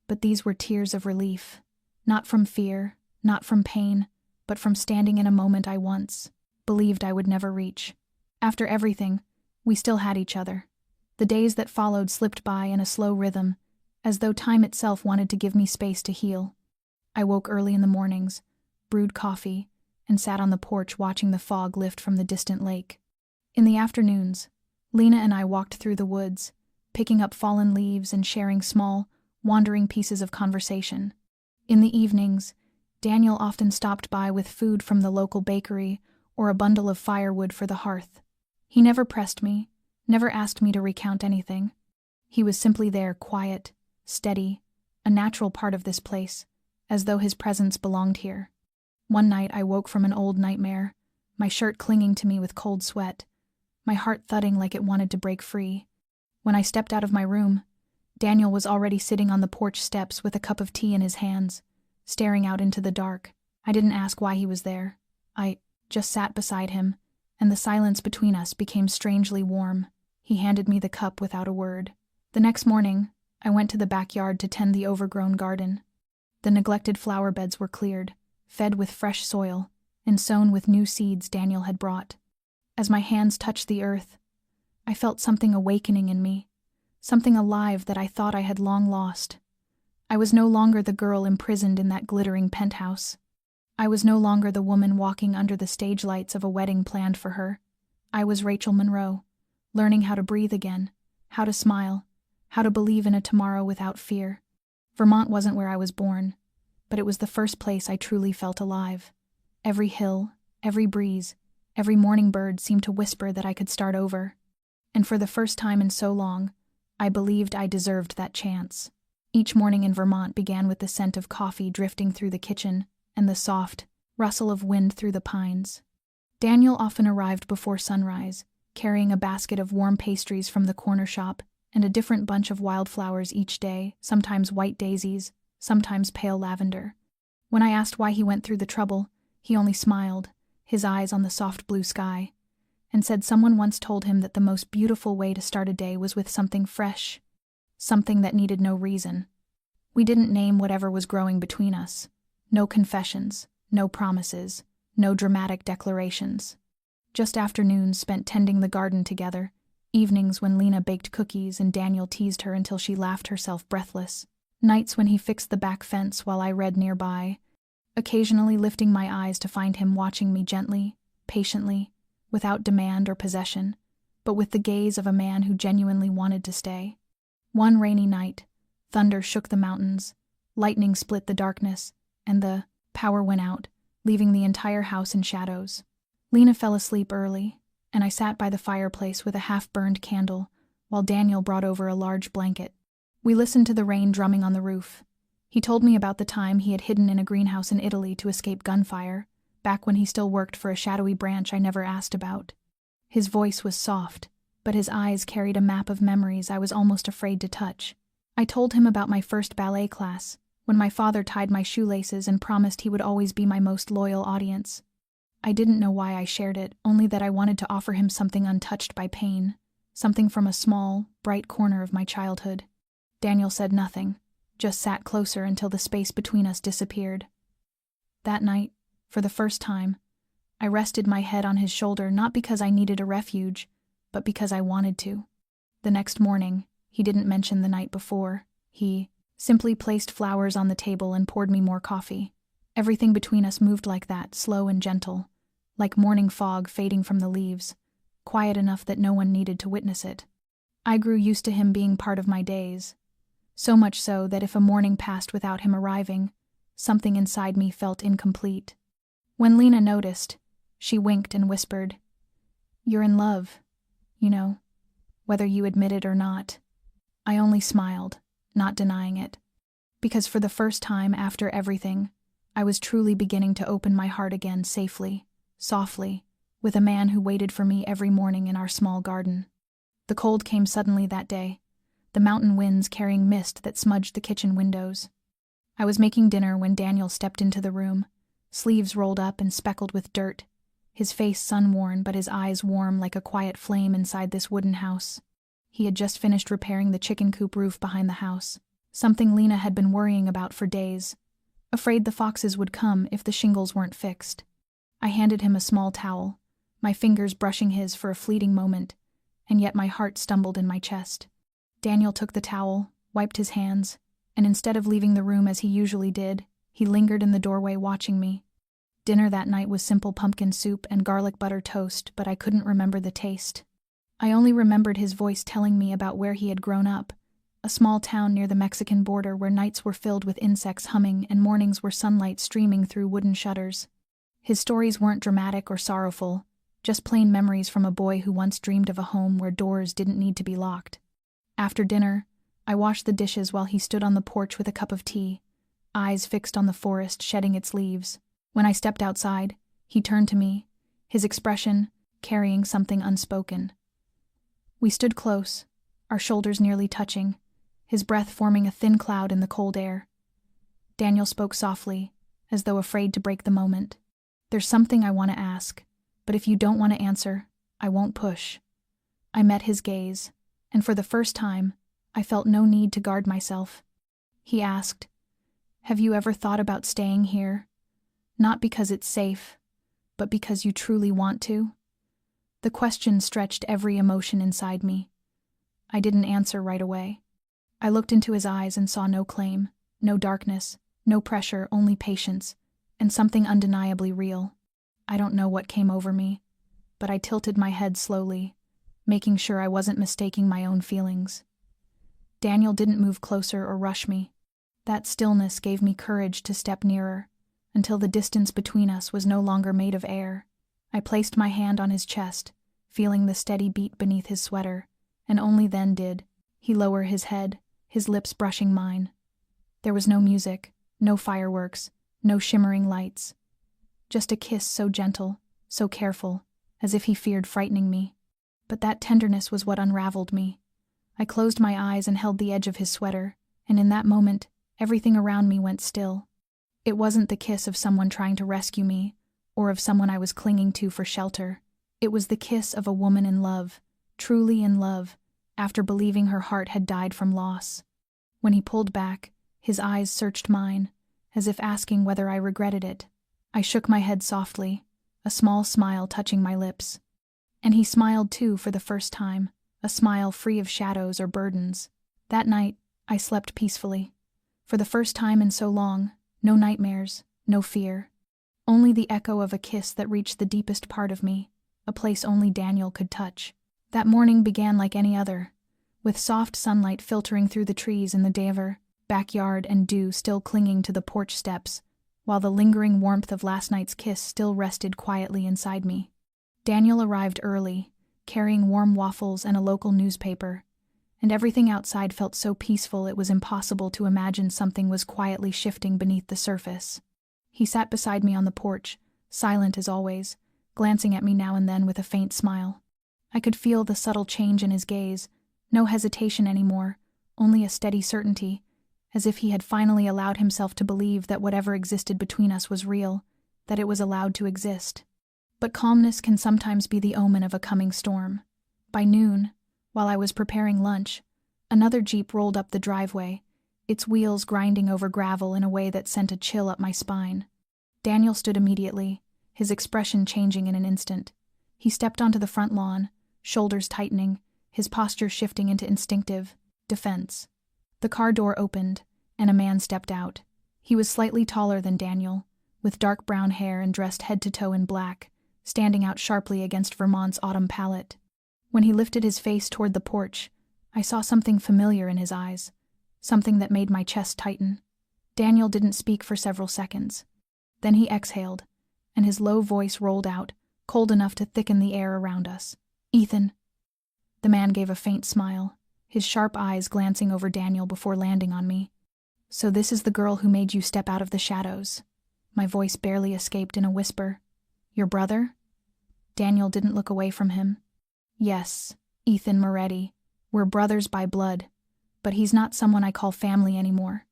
But these were tears of relief. Not from fear, not from pain, but from standing in a moment I once believed I would never reach. After everything, we still had each other. The days that followed slipped by in a slow rhythm, as though time itself wanted to give me space to heal. I woke early in the mornings, brewed coffee, and sat on the porch watching the fog lift from the distant lake. In the afternoons, Lena and I walked through the woods, picking up fallen leaves and sharing small, wandering pieces of conversation. In the evenings, Daniel often stopped by with food from the local bakery or a bundle of firewood for the hearth. He never pressed me, never asked me to recount anything. He was simply there, quiet, steady, a natural part of this place, as though his presence belonged here. One night I woke from an old nightmare, my shirt clinging to me with cold sweat, my heart thudding like it wanted to break free. When I stepped out of my room, Daniel was already sitting on the porch steps with a cup of tea in his hands, staring out into the dark. I didn't ask why he was there. I just sat beside him, and the silence between us became strangely warm. He handed me the cup without a word. The next morning, I went to the backyard to tend the overgrown garden. The neglected flower beds were cleared, fed with fresh soil, and sown with new seeds Daniel had brought. As my hands touched the earth, I felt something awakening in me, something alive that I thought I had long lost. I was no longer the girl imprisoned in that glittering penthouse. I was no longer the woman walking under the stage lights of a wedding planned for her. I was Rachel Monroe, learning how to breathe again, how to smile, how to believe in a tomorrow without fear. Vermont wasn't where I was born, but it was the first place I truly felt alive. Every hill, every breeze, every morning bird seemed to whisper that I could start over. And for the first time in so long, I believed I deserved that chance. Each morning in Vermont began with the scent of coffee drifting through the kitchen and the soft rustle of wind through the pines. Daniel often arrived before sunrise, carrying a basket of warm pastries from the corner shop and a different bunch of wildflowers each day, sometimes white daisies, sometimes pale lavender. When I asked why he went through the trouble, he only smiled, his eyes on the soft blue sky, and said someone once told him that the most beautiful way to start a day was with something fresh, something that needed no reason. We didn't name whatever was growing between us. No confessions, no promises, no dramatic declarations. Just afternoons spent tending the garden together, evenings when Lena baked cookies and Daniel teased her until she laughed herself breathless, nights when he fixed the back fence while I read nearby, occasionally lifting my eyes to find him watching me gently, patiently, without demand or possession, but with the gaze of a man who genuinely wanted to stay. One rainy night, thunder shook the mountains, lightning split the darkness, and the power went out, leaving the entire house in shadows. Lena fell asleep early, and I sat by the fireplace with a half-burned candle, while Daniel brought over a large blanket. We listened to the rain drumming on the roof. He told me about the time he had hidden in a greenhouse in Italy to escape gunfire, back when he still worked for a shadowy branch I never asked about. His voice was soft, but his eyes carried a map of memories I was almost afraid to touch. I told him about my first ballet class, when my father tied my shoelaces and promised he would always be my most loyal audience. I didn't know why I shared it, only that I wanted to offer him something untouched by pain, something from a small, bright corner of my childhood. Daniel said nothing, just sat closer until the space between us disappeared. That night, for the first time, I rested my head on his shoulder not because I needed a refuge, but because I wanted to. The next morning, he didn't mention the night before. He simply placed flowers on the table and poured me more coffee. Everything between us moved like that, slow and gentle, like morning fog fading from the leaves, quiet enough that no one needed to witness it. I grew used to him being part of my days, so much so that if a morning passed without him arriving, something inside me felt incomplete. When Lena noticed, she winked and whispered, "You're in love, you know, whether you admit it or not." I only smiled, not denying it, because for the first time after everything, I was truly beginning to open my heart again safely, softly, with a man who waited for me every morning in our small garden. The cold came suddenly that day, the mountain winds carrying mist that smudged the kitchen windows. I was making dinner when Daniel stepped into the room, sleeves rolled up and speckled with dirt, his face sun-worn but his eyes warm like a quiet flame inside this wooden house. He had just finished repairing the chicken coop roof behind the house, something Lena had been worrying about for days, afraid the foxes would come if the shingles weren't fixed. I handed him a small towel, my fingers brushing his for a fleeting moment, and yet my heart stumbled in my chest. Daniel took the towel, wiped his hands, and instead of leaving the room as he usually did, he lingered in the doorway watching me. Dinner that night was simple pumpkin soup and garlic butter toast, but I couldn't remember the taste. I only remembered his voice telling me about where he had grown up, a small town near the Mexican border where nights were filled with insects humming and mornings were sunlight streaming through wooden shutters. His stories weren't dramatic or sorrowful, just plain memories from a boy who once dreamed of a home where doors didn't need to be locked. After dinner, I washed the dishes while he stood on the porch with a cup of tea, eyes fixed on the forest shedding its leaves. When I stepped outside, he turned to me, his expression carrying something unspoken. We stood close, our shoulders nearly touching, his breath forming a thin cloud in the cold air. Daniel spoke softly, as though afraid to break the moment. "There's something I want to ask, but if you don't want to answer, I won't push." I met his gaze, and for the first time, I felt no need to guard myself. He asked, "Have you ever thought about staying here? Not because it's safe, but because you truly want to?" The question stretched every emotion inside me. I didn't answer right away. I looked into his eyes and saw no claim, no darkness, no pressure, only patience, and something undeniably real. I don't know what came over me, but I tilted my head slowly, making sure I wasn't mistaking my own feelings. Daniel didn't move closer or rush me. That stillness gave me courage to step nearer, until the distance between us was no longer made of air. I placed my hand on his chest, feeling the steady beat beneath his sweater, and only then did he lower his head, his lips brushing mine. There was no music, no fireworks, no shimmering lights. Just a kiss so gentle, so careful, as if he feared frightening me. But that tenderness was what unraveled me. I closed my eyes and held the edge of his sweater, and in that moment, everything around me went still. It wasn't the kiss of someone trying to rescue me, or of someone I was clinging to for shelter. It was the kiss of a woman in love, truly in love, after believing her heart had died from loss. When he pulled back, his eyes searched mine, as if asking whether I regretted it. I shook my head softly, a small smile touching my lips. And he smiled too for the first time, a smile free of shadows or burdens. That night, I slept peacefully. For the first time in so long, no nightmares, no fear. Only the echo of a kiss that reached the deepest part of me, a place only Daniel could touch. That morning began like any other, with soft sunlight filtering through the trees in the Denver backyard and dew still clinging to the porch steps, while the lingering warmth of last night's kiss still rested quietly inside me. Daniel arrived early, carrying warm waffles and a local newspaper, and everything outside felt so peaceful it was impossible to imagine something was quietly shifting beneath the surface. He sat beside me on the porch, silent as always, glancing at me now and then with a faint smile. I could feel the subtle change in his gaze, no hesitation anymore, only a steady certainty, as if he had finally allowed himself to believe that whatever existed between us was real, that it was allowed to exist. But calmness can sometimes be the omen of a coming storm. By noon, while I was preparing lunch, another Jeep rolled up the driveway, its wheels grinding over gravel in a way that sent a chill up my spine. Daniel stood immediately, his expression changing in an instant. He stepped onto the front lawn, shoulders tightening, his posture shifting into instinctive defense. The car door opened, and a man stepped out. He was slightly taller than Daniel, with dark brown hair and dressed head to toe in black, standing out sharply against Vermont's autumn palette. When he lifted his face toward the porch, I saw something familiar in his eyes, something that made my chest tighten. Daniel didn't speak for several seconds. Then he exhaled, and his low voice rolled out, cold enough to thicken the air around us. "Ethan." The man gave a faint smile, his sharp eyes glancing over Daniel before landing on me. "So this is the girl who made you step out of the shadows." My voice barely escaped in a whisper. "Your brother?" Daniel didn't look away from him. "Yes, Ethan Moretti. We're brothers by blood, but he's not someone I call family anymore."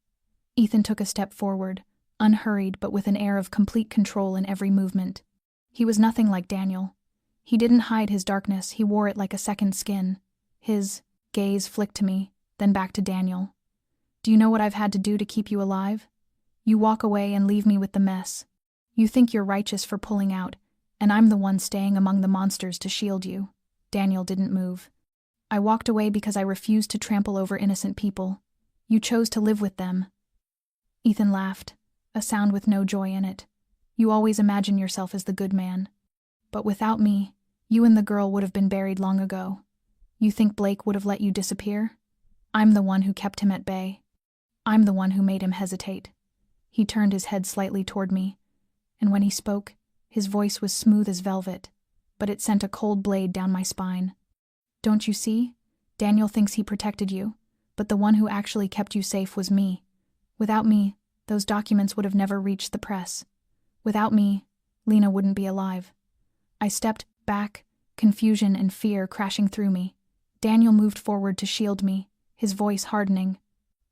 Ethan took a step forward, unhurried but with an air of complete control in every movement. He was nothing like Daniel. He didn't hide his darkness, he wore it like a second skin. His gaze flicked to me, then back to Daniel. "Do you know what I've had to do to keep you alive? You walk away and leave me with the mess. You think you're righteous for pulling out, and I'm the one staying among the monsters to shield you." Daniel didn't move. "I walked away because I refused to trample over innocent people. You chose to live with them." Ethan laughed, a sound with no joy in it. "You always imagine yourself as the good man. But without me, you and the girl would have been buried long ago. You think Blake would have let you disappear? I'm the one who kept him at bay. I'm the one who made him hesitate." He turned his head slightly toward me, and when he spoke, his voice was smooth as velvet, but it sent a cold blade down my spine. "Don't you see? Daniel thinks he protected you, but the one who actually kept you safe was me. Without me, those documents would have never reached the press. Without me, Lena wouldn't be alive." I stepped back, confusion and fear crashing through me. Daniel moved forward to shield me, his voice hardening.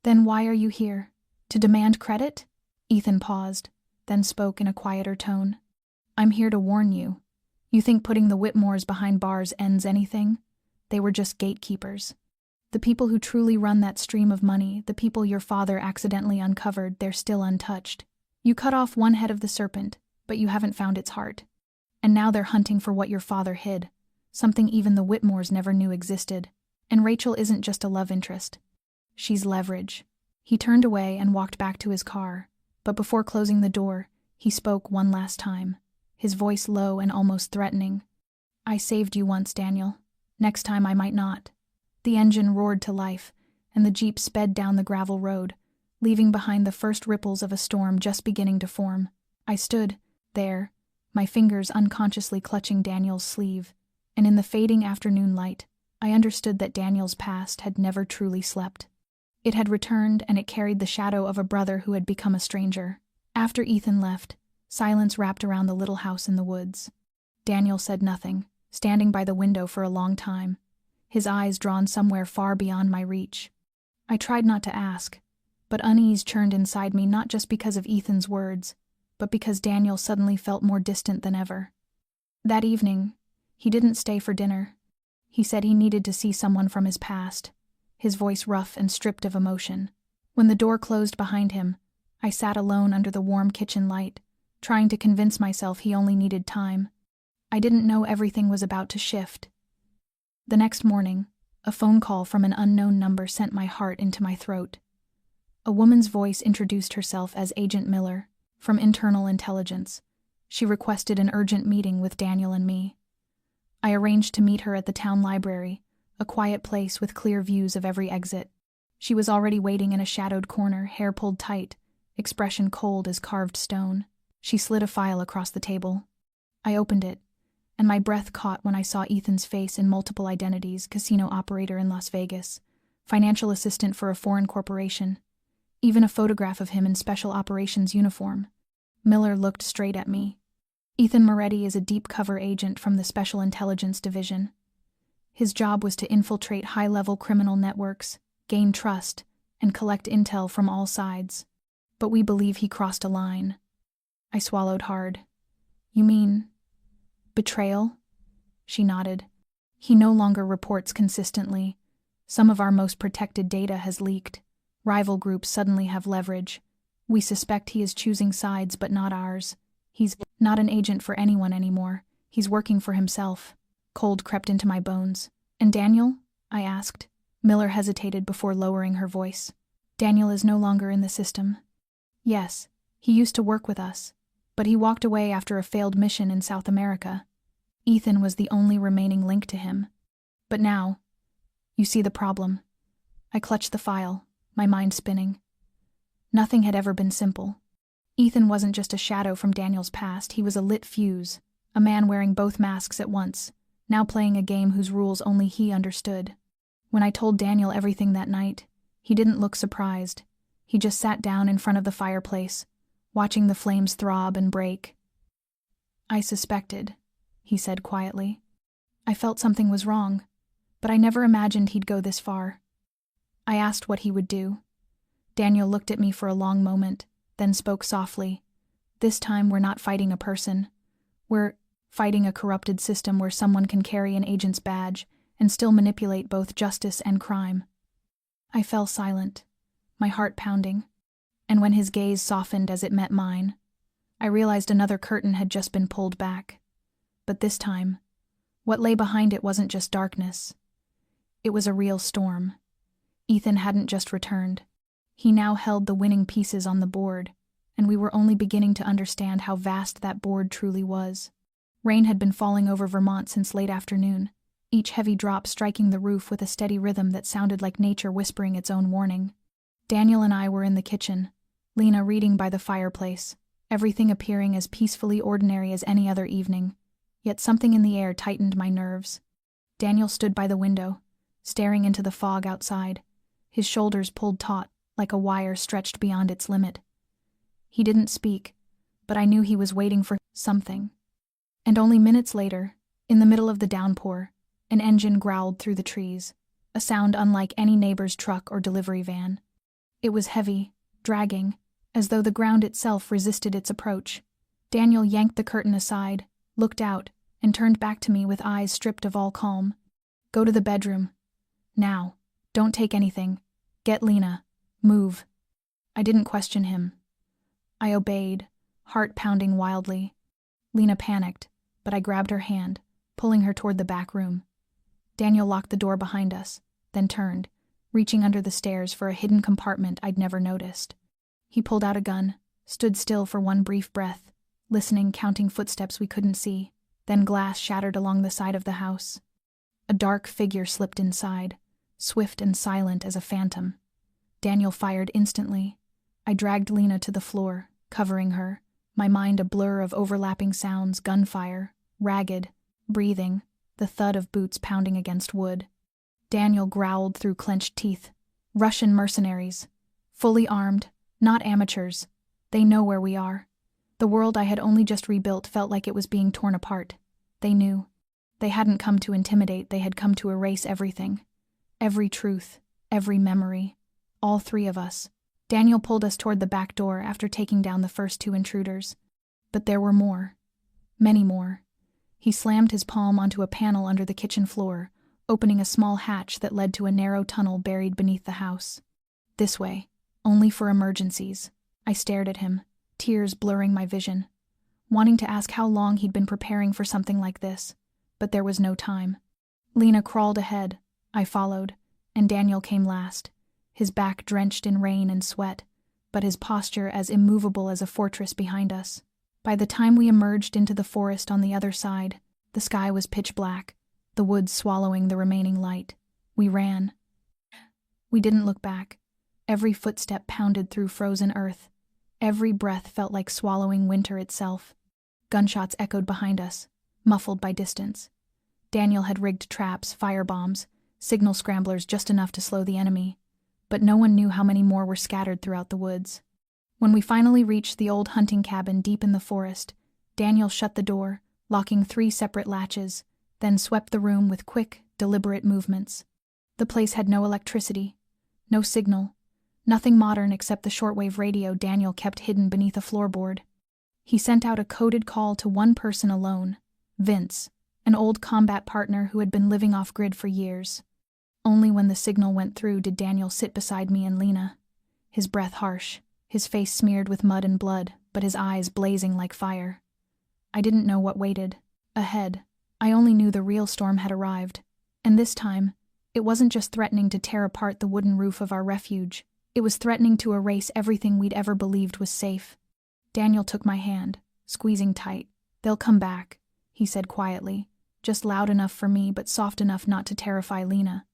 "Then why are you here? To demand credit?" Ethan paused, then spoke in a quieter tone. "I'm here to warn you. You think putting the Whitmores behind bars ends anything? They were just gatekeepers. The people who truly run that stream of money, the people your father accidentally uncovered, they're still untouched. You cut off one head of the serpent, but you haven't found its heart. And now they're hunting for what your father hid, something even the Whitmores never knew existed. And Rachel isn't just a love interest. She's leverage." He turned away and walked back to his car, but before closing the door, he spoke one last time, his voice low and almost threatening. "I saved you once, Daniel. Next time I might not." The engine roared to life, and the Jeep sped down the gravel road, leaving behind the first ripples of a storm just beginning to form. I stood there, my fingers unconsciously clutching Daniel's sleeve, and in the fading afternoon light, I understood that Daniel's past had never truly slept. It had returned, and it carried the shadow of a brother who had become a stranger. After Ethan left, silence wrapped around the little house in the woods. Daniel said nothing, standing by the window for a long time, his eyes drawn somewhere far beyond my reach. I tried not to ask, but unease churned inside me not just because of Ethan's words, but because Daniel suddenly felt more distant than ever. That evening, he didn't stay for dinner. He said he needed to see someone from his past, his voice rough and stripped of emotion. When the door closed behind him, I sat alone under the warm kitchen light, trying to convince myself he only needed time. I didn't know everything was about to shift. The next morning, a phone call from an unknown number sent my heart into my throat. A woman's voice introduced herself as Agent Miller, from Internal Intelligence. She requested an urgent meeting with Daniel and me. I arranged to meet her at the town library, a quiet place with clear views of every exit. She was already waiting in a shadowed corner, hair pulled tight, expression cold as carved stone. She slid a file across the table. I opened it, and my breath caught when I saw Ethan's face in multiple identities: casino operator in Las Vegas, financial assistant for a foreign corporation, even a photograph of him in special operations uniform. Miller looked straight at me. "Ethan Moretti is a deep cover agent from the Special Intelligence Division. His job was to infiltrate high-level criminal networks, gain trust, and collect intel from all sides. But we believe he crossed a line." I swallowed hard. "You mean betrayal?" She nodded. "He no longer reports consistently. Some of our most protected data has leaked. Rival groups suddenly have leverage. We suspect he is choosing sides, but not ours. He's Not an agent for anyone anymore. He's working for himself. Cold crept into my bones. And Daniel? I asked. Miller hesitated before lowering her voice. Daniel is no longer in the system. Yes, he used to work with us, but he walked away after a failed mission in South America. Ethan was the only remaining link to him. But now, you see the problem. I clutched the file, my mind spinning. Nothing had ever been simple. Ethan wasn't just a shadow from Daniel's past, he was a lit fuse, a man wearing both masks at once, now playing a game whose rules only he understood. When I told Daniel everything that night, he didn't look surprised. He just sat down in front of the fireplace, watching the flames throb and break. I suspected, he said quietly. I felt something was wrong, but I never imagined he'd go this far. I asked what he would do. Daniel looked at me for a long moment, then spoke softly. This time we're not fighting a person. We're fighting a corrupted system where someone can carry an agent's badge and still manipulate both justice and crime. I fell silent, my heart pounding, and when his gaze softened as it met mine, I realized another curtain had just been pulled back. But this time, what lay behind it wasn't just darkness. It was a real storm. Ethan hadn't just returned. He now held the winning pieces on the board, and we were only beginning to understand how vast that board truly was. Rain had been falling over Vermont since late afternoon, each heavy drop striking the roof with a steady rhythm that sounded like nature whispering its own warning. Daniel and I were in the kitchen, Lena reading by the fireplace, everything appearing as peacefully ordinary as any other evening, yet something in the air tightened my nerves. Daniel stood by the window, staring into the fog outside, his shoulders pulled taut, like a wire stretched beyond its limit. He didn't speak, but I knew he was waiting for something. And only minutes later, in the middle of the downpour, an engine growled through the trees, a sound unlike any neighbor's truck or delivery van. It was heavy, dragging, as though the ground itself resisted its approach. Daniel yanked the curtain aside, looked out, and turned back to me with eyes stripped of all calm. Go to the bedroom. Now. Don't take anything. Get Lena. Move. I didn't question him. I obeyed, heart pounding wildly. Lena panicked, but I grabbed her hand, pulling her toward the back room. Daniel locked the door behind us, then turned, reaching under the stairs for a hidden compartment I'd never noticed. He pulled out a gun, stood still for one brief breath, listening, counting footsteps we couldn't see. Then glass shattered along the side of the house. A dark figure slipped inside, swift and silent as a phantom. Daniel fired instantly. I dragged Lena to the floor, covering her, my mind a blur of overlapping sounds, gunfire, ragged, breathing, the thud of boots pounding against wood. Daniel growled through clenched teeth. Russian mercenaries. Fully armed, not amateurs. They know where we are. The world I had only just rebuilt felt like it was being torn apart. They knew. They hadn't come to intimidate, they had come to erase everything. Every truth, every memory. All three of us. Daniel pulled us toward the back door after taking down the first two intruders. But there were more. Many more. He slammed his palm onto a panel under the kitchen floor, opening a small hatch that led to a narrow tunnel buried beneath the house. This way. Only for emergencies. I stared at him, tears blurring my vision, wanting to ask how long he'd been preparing for something like this, but there was no time. Lena crawled ahead, I followed, and Daniel came last, his back drenched in rain and sweat, but his posture as immovable as a fortress behind us. By the time we emerged into the forest on the other side, the sky was pitch black, the woods swallowing the remaining light. We ran. We didn't look back. Every footstep pounded through frozen earth. Every breath felt like swallowing winter itself. Gunshots echoed behind us, muffled by distance. Daniel had rigged traps, firebombs, signal scramblers just enough to slow the enemy, but no one knew how many more were scattered throughout the woods. When we finally reached the old hunting cabin deep in the forest, Daniel shut the door, locking 3 separate latches, then swept the room with quick, deliberate movements. The place had no electricity, no signal, nothing modern except the shortwave radio Daniel kept hidden beneath a floorboard. He sent out a coded call to one person alone, Vince, an old combat partner who had been living off-grid for years. Only when the signal went through did Daniel sit beside me and Lena, his breath harsh, his face smeared with mud and blood, but his eyes blazing like fire. I didn't know what waited ahead. I only knew the real storm had arrived. And this time, it wasn't just threatening to tear apart the wooden roof of our refuge. It was threatening to erase everything we'd ever believed was safe. Daniel took my hand, squeezing tight. "They'll come back," he said quietly, just loud enough for me but soft enough not to terrify Lena.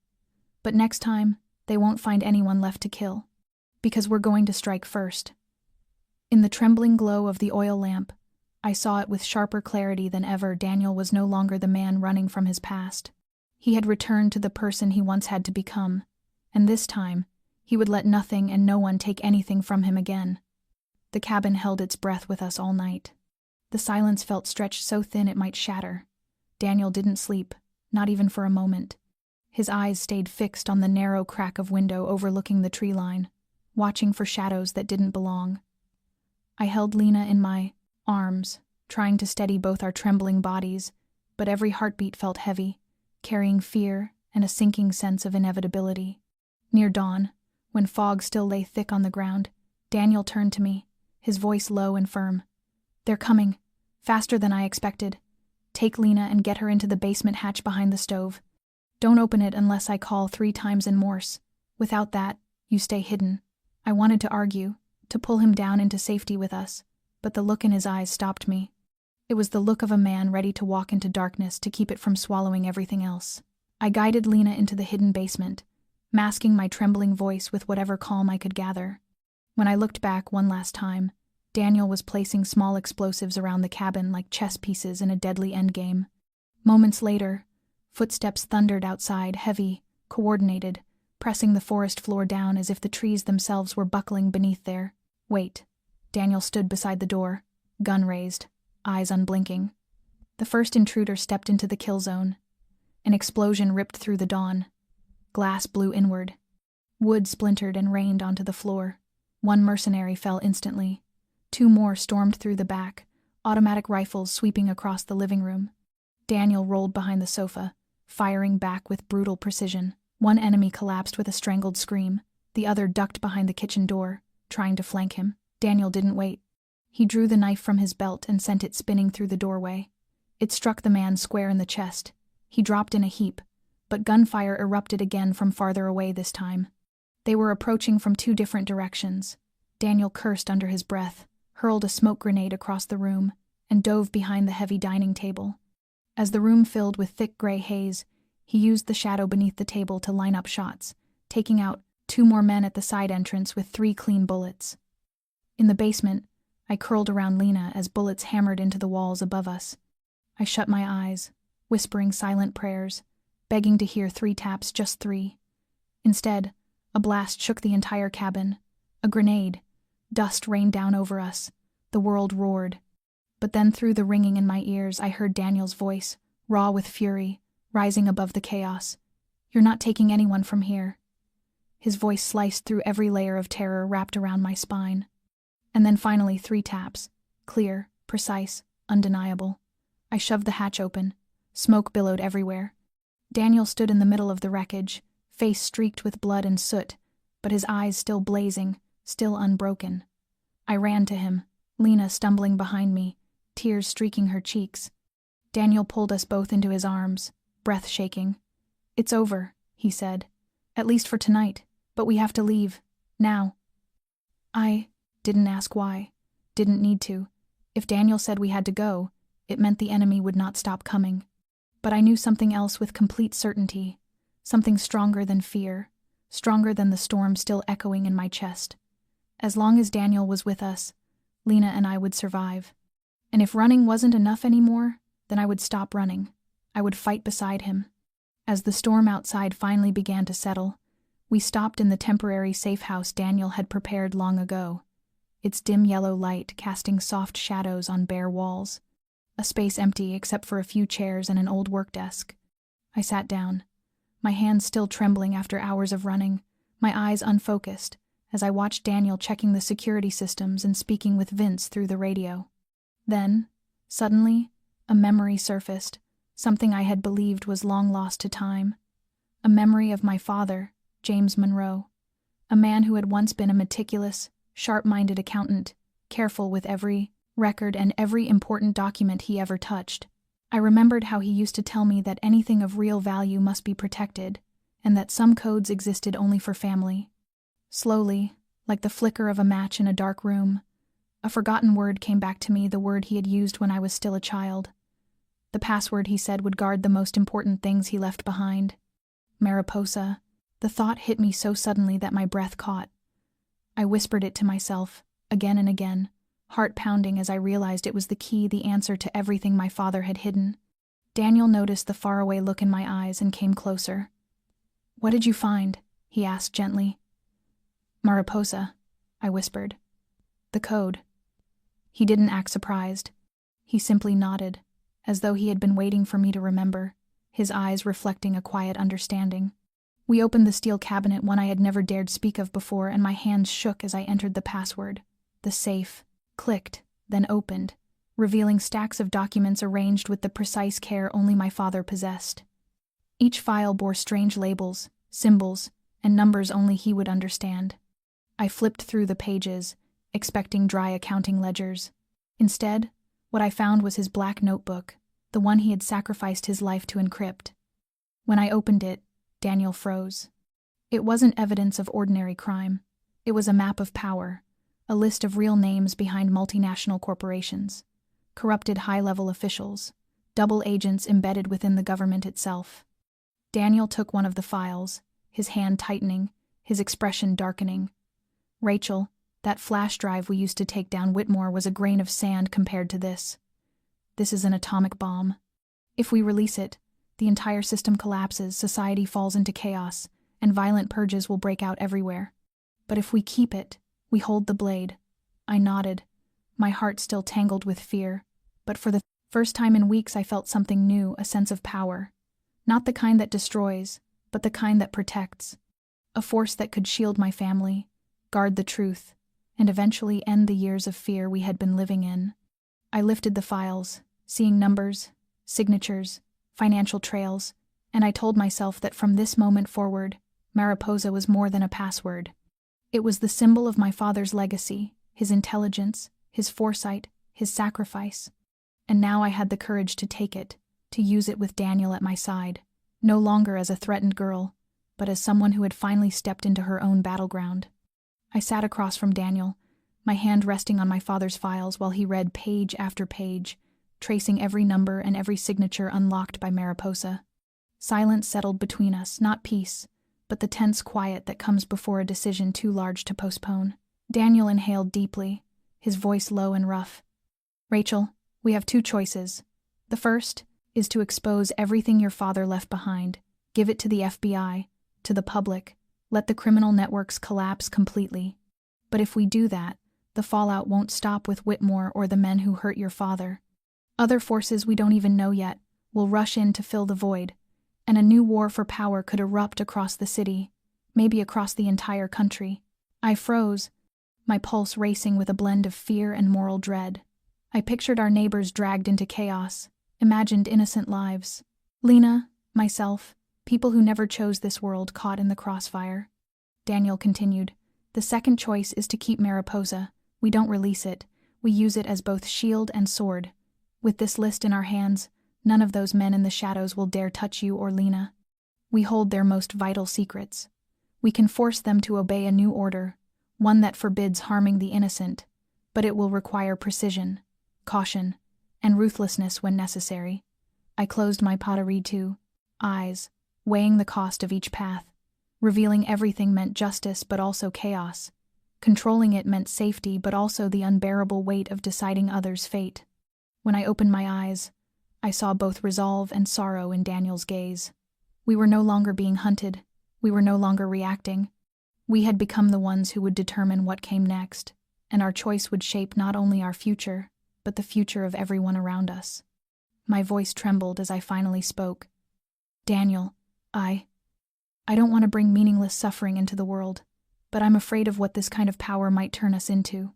"But next time, they won't find anyone left to kill. Because we're going to strike first." In the trembling glow of the oil lamp, I saw it with sharper clarity than ever. Daniel was no longer the man running from his past. He had returned to the person he once had to become, and this time, he would let nothing and no one take anything from him again. The cabin held its breath with us all night. The silence felt stretched so thin it might shatter. Daniel didn't sleep, not even for a moment. His eyes stayed fixed on the narrow crack of window overlooking the tree line, watching for shadows that didn't belong. I held Lena in my arms, trying to steady both our trembling bodies, but every heartbeat felt heavy, carrying fear and a sinking sense of inevitability. Near dawn, when fog still lay thick on the ground, Daniel turned to me, his voice low and firm. "They're coming, faster than I expected. Take Lena and get her into the basement hatch behind the stove. Don't open it unless I call 3 times in Morse. Without that, you stay hidden." I wanted to argue, to pull him down into safety with us, but the look in his eyes stopped me. It was the look of a man ready to walk into darkness to keep it from swallowing everything else. I guided Lena into the hidden basement, masking my trembling voice with whatever calm I could gather. When I looked back one last time, Daniel was placing small explosives around the cabin like chess pieces in a deadly endgame. Moments later, footsteps thundered outside, heavy, coordinated, pressing the forest floor down as if the trees themselves were buckling beneath their weight. Daniel stood beside the door, gun raised, eyes unblinking. The first intruder stepped into the kill zone. An explosion ripped through the dawn. Glass blew inward. Wood splintered and rained onto the floor. One mercenary fell instantly. 2 more stormed through the back, automatic rifles sweeping across the living room. Daniel rolled behind the sofa, firing back with brutal precision. One enemy collapsed with a strangled scream. The other ducked behind the kitchen door, trying to flank him. Daniel didn't wait. He drew the knife from his belt and sent it spinning through the doorway. It struck the man square in the chest. He dropped in a heap, but gunfire erupted again from farther away this time. They were approaching from 2 different directions. Daniel cursed under his breath, hurled a smoke grenade across the room, and dove behind the heavy dining table. As the room filled with thick gray haze, he used the shadow beneath the table to line up shots, taking out 2 more men at the side entrance with 3 clean bullets. In the basement, I curled around Lena as bullets hammered into the walls above us. I shut my eyes, whispering silent prayers, begging to hear 3 taps, just 3. Instead, a blast shook the entire cabin. A grenade. Dust rained down over us. The world roared. But then through the ringing in my ears, I heard Daniel's voice, raw with fury, rising above the chaos. "You're not taking anyone from here." His voice sliced through every layer of terror wrapped around my spine. And then finally 3 taps. Clear, precise, undeniable. I shoved the hatch open. Smoke billowed everywhere. Daniel stood in the middle of the wreckage, face streaked with blood and soot, but his eyes still blazing, still unbroken. I ran to him, Lena stumbling behind me, tears streaking her cheeks. Daniel pulled us both into his arms, breath shaking. "It's over," he said. "At least for tonight, but we have to leave. Now." I didn't ask why, didn't need to. If Daniel said we had to go, it meant the enemy would not stop coming. But I knew something else with complete certainty, something stronger than fear, stronger than the storm still echoing in my chest. As long as Daniel was with us, Lena and I would survive. And if running wasn't enough anymore, then I would stop running. I would fight beside him. As the storm outside finally began to settle, we stopped in the temporary safe house Daniel had prepared long ago, its dim yellow light casting soft shadows on bare walls. A space empty except for a few chairs and an old work desk. I sat down, my hands still trembling after hours of running, my eyes unfocused, as I watched Daniel checking the security systems and speaking with Vince through the radio. Then, suddenly, a memory surfaced, something I had believed was long lost to time. A memory of my father, James Monroe, a man who had once been a meticulous, sharp-minded accountant, careful with every record, and every important document he ever touched. I remembered how he used to tell me that anything of real value must be protected, and that some codes existed only for family. Slowly, like the flicker of a match in a dark room, a forgotten word came back to me, the word he had used when I was still a child. The password he said would guard the most important things he left behind. Mariposa. The thought hit me so suddenly that my breath caught. I whispered it to myself, again and again, heart pounding as I realized it was the key, the answer to everything my father had hidden. Daniel noticed the faraway look in my eyes and came closer. "What did you find?" he asked gently. "Mariposa," I whispered. "The code." He didn't act surprised. He simply nodded, as though he had been waiting for me to remember, his eyes reflecting a quiet understanding. We opened the steel cabinet, one I had never dared speak of before, and my hands shook as I entered the password. The safe clicked, then opened, revealing stacks of documents arranged with the precise care only my father possessed. Each file bore strange labels, symbols, and numbers only he would understand. I flipped through the pages, expecting dry accounting ledgers. Instead, what I found was his black notebook, the one he had sacrificed his life to encrypt. When I opened it, Daniel froze. It wasn't evidence of ordinary crime. It was a map of power, a list of real names behind multinational corporations, corrupted high-level officials, double agents embedded within the government itself. Daniel took one of the files, his hand tightening, his expression darkening. "Rachel, that flash drive we used to take down Whitmore was a grain of sand compared to this. This is an atomic bomb. If we release it, the entire system collapses, society falls into chaos, and violent purges will break out everywhere. But if we keep it, we hold the blade." I nodded, my heart still tangled with fear, but for the first time in weeks I felt something new, a sense of power. Not the kind that destroys, but the kind that protects. A force that could shield my family, guard the truth, and eventually end the years of fear we had been living in. I lifted the files, seeing numbers, signatures, financial trails, and I told myself that from this moment forward, Mariposa was more than a password. It was the symbol of my father's legacy, his intelligence, his foresight, his sacrifice. And now I had the courage to take it, to use it with Daniel at my side, no longer as a threatened girl, but as someone who had finally stepped into her own battleground. I sat across from Daniel, my hand resting on my father's files while he read page after page, tracing every number and every signature unlocked by Mariposa. Silence settled between us, not peace, but the tense quiet that comes before a decision too large to postpone. Daniel inhaled deeply, his voice low and rough. "Rachel, we have two choices. The first is to expose everything your father left behind, give it to the FBI, to the public, let the criminal networks collapse completely. But if we do that, the fallout won't stop with Whitmore or the men who hurt your father. Other forces we don't even know yet will rush in to fill the void, and a new war for power could erupt across the city, maybe across the entire country." I froze, my pulse racing with a blend of fear and moral dread. I pictured our neighbors dragged into chaos, imagined innocent lives. Lena, myself, people who never chose this world caught in the crossfire. Daniel continued, "The second choice is to keep Mariposa. We don't release it. We use it as both shield and sword. With this list in our hands, none of those men in the shadows will dare touch you or Lena. We hold their most vital secrets. We can force them to obey a new order, one that forbids harming the innocent, but it will require precision, caution, and ruthlessness when necessary." I closed my Pottery eyes, weighing the cost of each path. Revealing everything meant justice but also chaos. Controlling it meant safety but also the unbearable weight of deciding others' fate. When I opened my eyes, I saw both resolve and sorrow in Daniel's gaze. We were no longer being hunted. We were no longer reacting. We had become the ones who would determine what came next, and our choice would shape not only our future, but the future of everyone around us. My voice trembled as I finally spoke. "Daniel, I don't want to bring meaningless suffering into the world, but I'm afraid of what this kind of power might turn us into.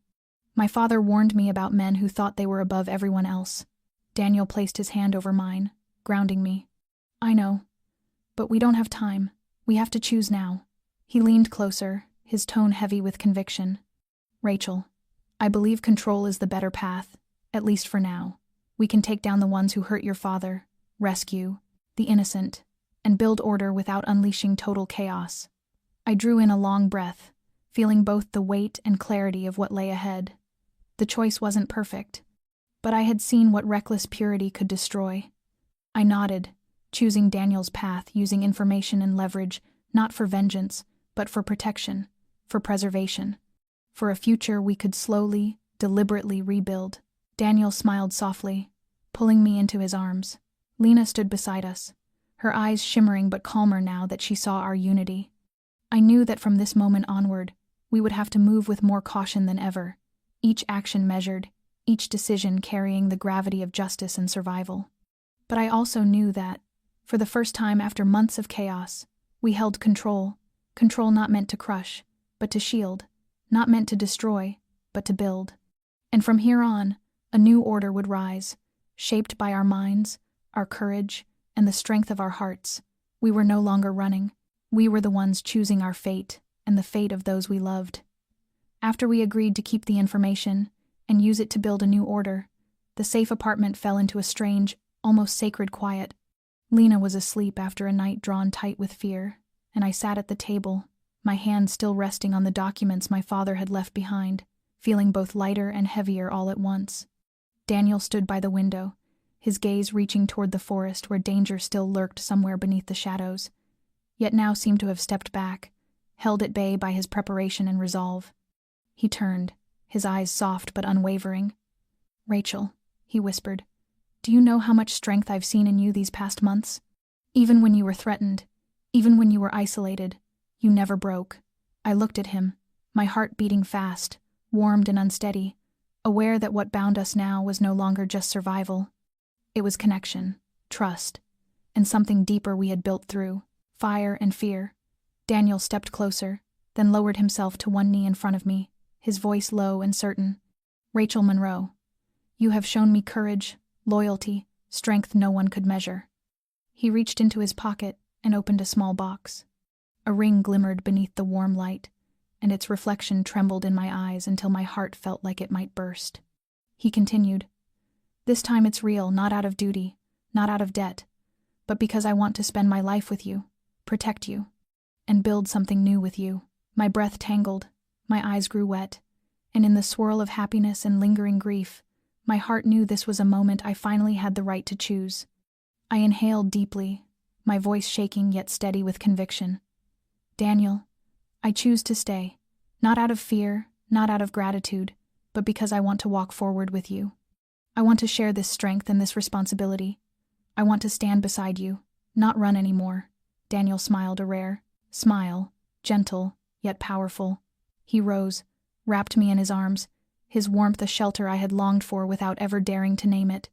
My father warned me about men who thought they were above everyone else." Daniel placed his hand over mine, grounding me. "I know, but we don't have time. We have to choose now." He leaned closer, his tone heavy with conviction. "Rachel, I believe control is the better path, At least for now. We can take down the ones who hurt your father, rescue the innocent, and build order without unleashing total chaos. I drew in a long breath, feeling both the weight and clarity of what lay ahead. The choice wasn't perfect, but I had seen what reckless purity could destroy. I nodded, choosing Daniel's path, using information and leverage, not for vengeance, but for protection, for preservation, for a future we could slowly, deliberately rebuild. Daniel smiled softly, pulling me into his arms. Lena stood beside us, her eyes shimmering but calmer now that she saw our unity. I knew that from this moment onward, we would have to move with more caution than ever, each action measured, each decision carrying the gravity of justice and survival. But I also knew that, for the first time after months of chaos, we held control not meant to crush, but to shield, not meant to destroy, but to build. And from here on, a new order would rise, shaped by our minds, our courage, and the strength of our hearts. We were no longer running. We were the ones choosing our fate and the fate of those we loved. After we agreed to keep the information and use it to build a new order, the safe apartment fell into a strange, almost sacred quiet. Lena was asleep after a night drawn tight with fear, and I sat at the table, my hand still resting on the documents my father had left behind, feeling both lighter and heavier all at once. Daniel stood by the window, his gaze reaching toward the forest where danger still lurked somewhere beneath the shadows, yet now seemed to have stepped back, held at bay by his preparation and resolve. He turned, his eyes soft but unwavering. "Rachel," he whispered, "do you know how much strength I've seen in you these past months? Even when you were threatened, even when you were isolated, you never broke." I looked at him, my heart beating fast, warmed and unsteady, aware that what bound us now was no longer just survival. It was connection, trust, and something deeper we had built through fire and fear. Daniel stepped closer, then lowered himself to one knee in front of me, his voice low and certain. "Rachel Monroe, you have shown me courage, loyalty, strength no one could measure." He reached into his pocket and opened a small box. A ring glimmered beneath the warm light, and its reflection trembled in my eyes until my heart felt like it might burst. He continued, "This time it's real, not out of duty, not out of debt, but because I want to spend my life with you, protect you, and build something new with you." My breath tangled, my eyes grew wet, and in the swirl of happiness and lingering grief, my heart knew this was a moment I finally had the right to choose. I inhaled deeply, my voice shaking yet steady with conviction. "Daniel, I choose to stay, not out of fear, not out of gratitude, but because I want to walk forward with you. I want to share this strength and this responsibility. I want to stand beside you, not run anymore." Daniel smiled a rare smile, gentle, yet powerful. He rose, wrapped me in his arms, his warmth a shelter I had longed for without ever daring to name it.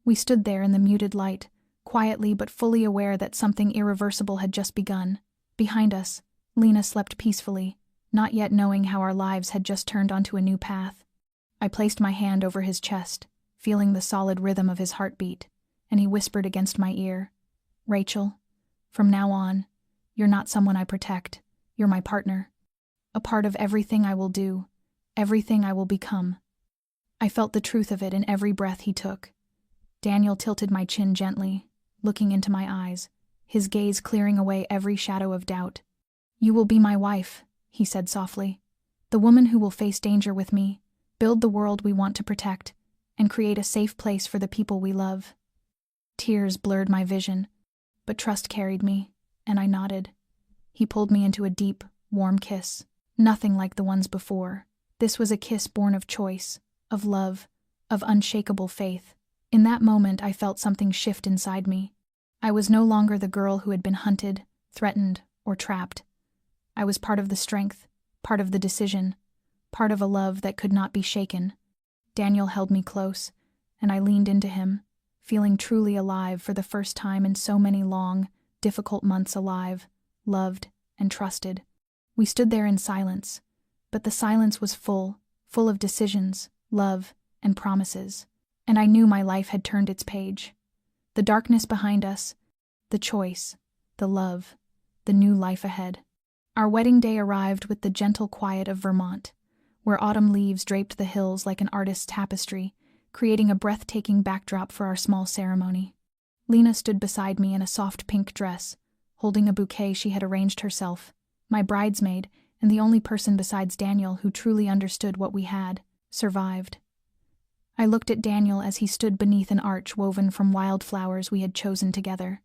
We stood there in the muted light, quietly but fully aware that something irreversible had just begun. Behind us, Lena slept peacefully, not yet knowing how our lives had just turned onto a new path. I placed my hand over his chest, feeling the solid rhythm of his heartbeat, and he whispered against my ear, "Rachel, from now on, you're not someone I protect, you're my partner. A part of everything I will do, everything I will become." I felt the truth of it in every breath he took. Daniel tilted my chin gently, looking into my eyes, his gaze clearing away every shadow of doubt. "You will be my wife," he said softly, "the woman who will face danger with me, build the world we want to protect, and create a safe place for the people we love." Tears blurred my vision, but trust carried me, and I nodded. He pulled me into a deep, warm kiss, nothing like the ones before. This was a kiss born of choice, of love, of unshakable faith. In that moment I felt something shift inside me. I was no longer the girl who had been hunted, threatened, or trapped. I was part of the strength, part of the decision, part of a love that could not be shaken. Daniel held me close, and I leaned into him, feeling truly alive for the first time in so many long, difficult months, alive, loved, and trusted. We stood there in silence, but the silence was full of decisions, love, and promises, and I knew my life had turned its page. The darkness behind us, the choice, the love, the new life ahead. Our wedding day arrived with the gentle quiet of Vermont, where autumn leaves draped the hills like an artist's tapestry, creating a breathtaking backdrop for our small ceremony. Lena stood beside me in a soft pink dress, holding a bouquet she had arranged herself, my bridesmaid, and the only person besides Daniel who truly understood what we had survived. I looked at Daniel as he stood beneath an arch woven from wild flowers we had chosen together.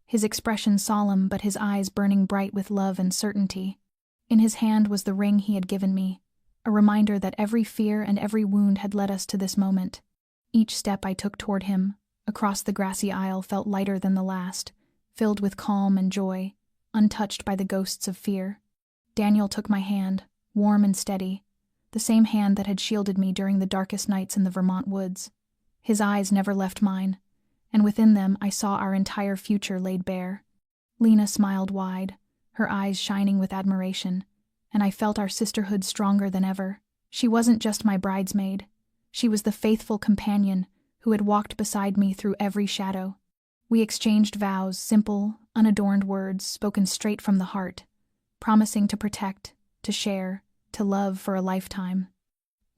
His expression solemn, but his eyes burning bright with love and certainty. In his hand was the ring he had given me, a reminder that every fear and every wound had led us to this moment. Each step I took toward him, across the grassy aisle, felt lighter than the last, filled with calm and joy, untouched by the ghosts of fear. Daniel took my hand, warm and steady, the same hand that had shielded me during the darkest nights in the Vermont woods. His eyes never left mine, and within them I saw our entire future laid bare. Lena smiled wide, her eyes shining with admiration, and I felt our sisterhood stronger than ever. She wasn't just my bridesmaid. She was the faithful companion who had walked beside me through every shadow. We exchanged vows, simple, unadorned words spoken straight from the heart, promising to protect, to share, to love for a lifetime.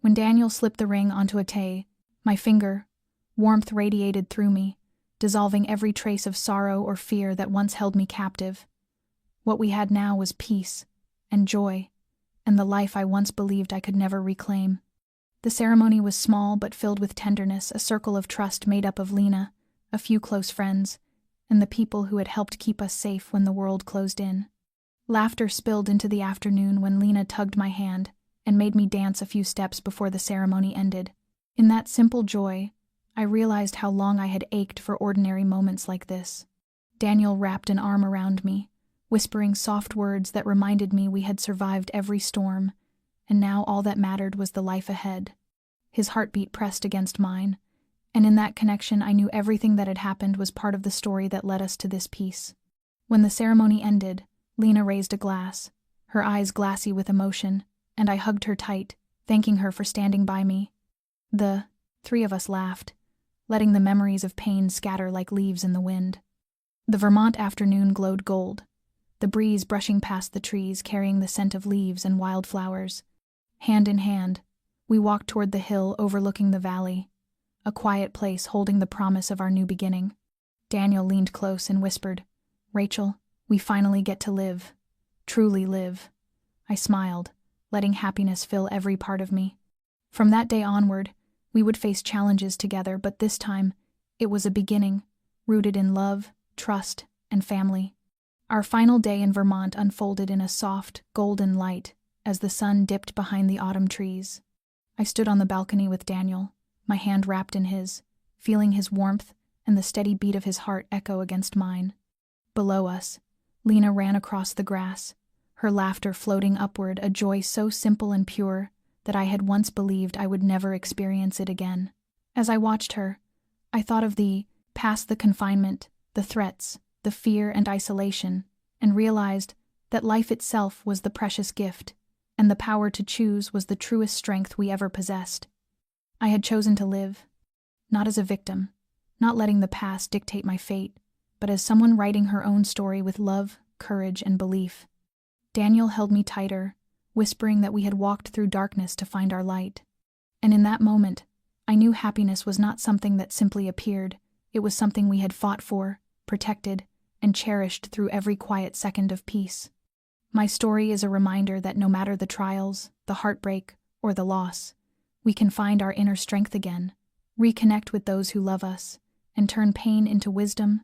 When Daniel slipped the ring onto a tay, my finger, warmth radiated through me, dissolving every trace of sorrow or fear that once held me captive. What we had now was peace and joy, and the life I once believed I could never reclaim. The ceremony was small but filled with tenderness, a circle of trust made up of Lena, a few close friends, and the people who had helped keep us safe when the world closed in. Laughter spilled into the afternoon when Lena tugged my hand and made me dance a few steps before the ceremony ended. In that simple joy, I realized how long I had ached for ordinary moments like this. Daniel wrapped an arm around me, whispering soft words that reminded me we had survived every storm, and now all that mattered was the life ahead. His heartbeat pressed against mine, and in that connection I knew everything that had happened was part of the story that led us to this peace. When the ceremony ended, Lena raised a glass, her eyes glassy with emotion, and I hugged her tight, thanking her for standing by me. The three of us laughed, letting the memories of pain scatter like leaves in the wind. The Vermont afternoon glowed gold, the breeze brushing past the trees carrying the scent of leaves and wildflowers. Hand in hand, we walked toward the hill overlooking the valley, a quiet place holding the promise of our new beginning. Daniel leaned close and whispered, "Rachel, we finally get to live. Truly live." I smiled, letting happiness fill every part of me. From that day onward, we would face challenges together, but this time, it was a beginning, rooted in love, trust, and family. Our final day in Vermont unfolded in a soft, golden light as the sun dipped behind the autumn trees. I stood on the balcony with Daniel, my hand wrapped in his, feeling his warmth and the steady beat of his heart echo against mine. Below us, Lena ran across the grass, her laughter floating upward, a joy so simple and pure that I had once believed I would never experience it again. As I watched her, I thought of past the confinement, the threats, the fear and isolation, and realized that life itself was the precious gift, and the power to choose was the truest strength we ever possessed. I had chosen to live, not as a victim, not letting the past dictate my fate, but as someone writing her own story with love, courage, and belief. Daniel held me tighter, whispering that we had walked through darkness to find our light. And in that moment, I knew happiness was not something that simply appeared. It was something we had fought for, protected, and cherished through every quiet second of peace. My story is a reminder that no matter the trials, the heartbreak, or the loss, we can find our inner strength again, reconnect with those who love us, and turn pain into wisdom,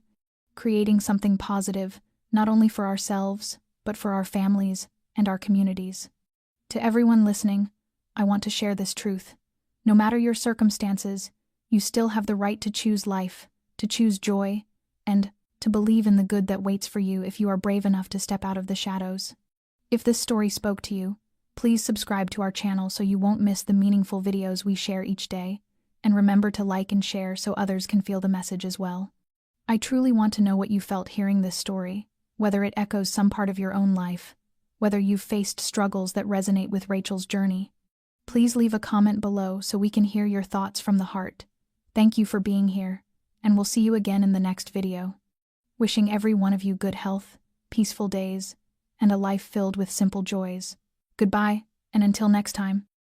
creating something positive, not only for ourselves, but for our families and our communities. To everyone listening, I want to share this truth. No matter your circumstances, you still have the right to choose life, to choose joy, and to believe in the good that waits for you if you are brave enough to step out of the shadows. If this story spoke to you, please subscribe to our channel so you won't miss the meaningful videos we share each day, and remember to like and share so others can feel the message as well. I truly want to know what you felt hearing this story, whether it echoes some part of your own life, whether you've faced struggles that resonate with Rachel's journey. Please leave a comment below so we can hear your thoughts from the heart. Thank you for being here, and we'll see you again in the next video. Wishing every one of you good health, peaceful days, and a life filled with simple joys. Goodbye, and until next time.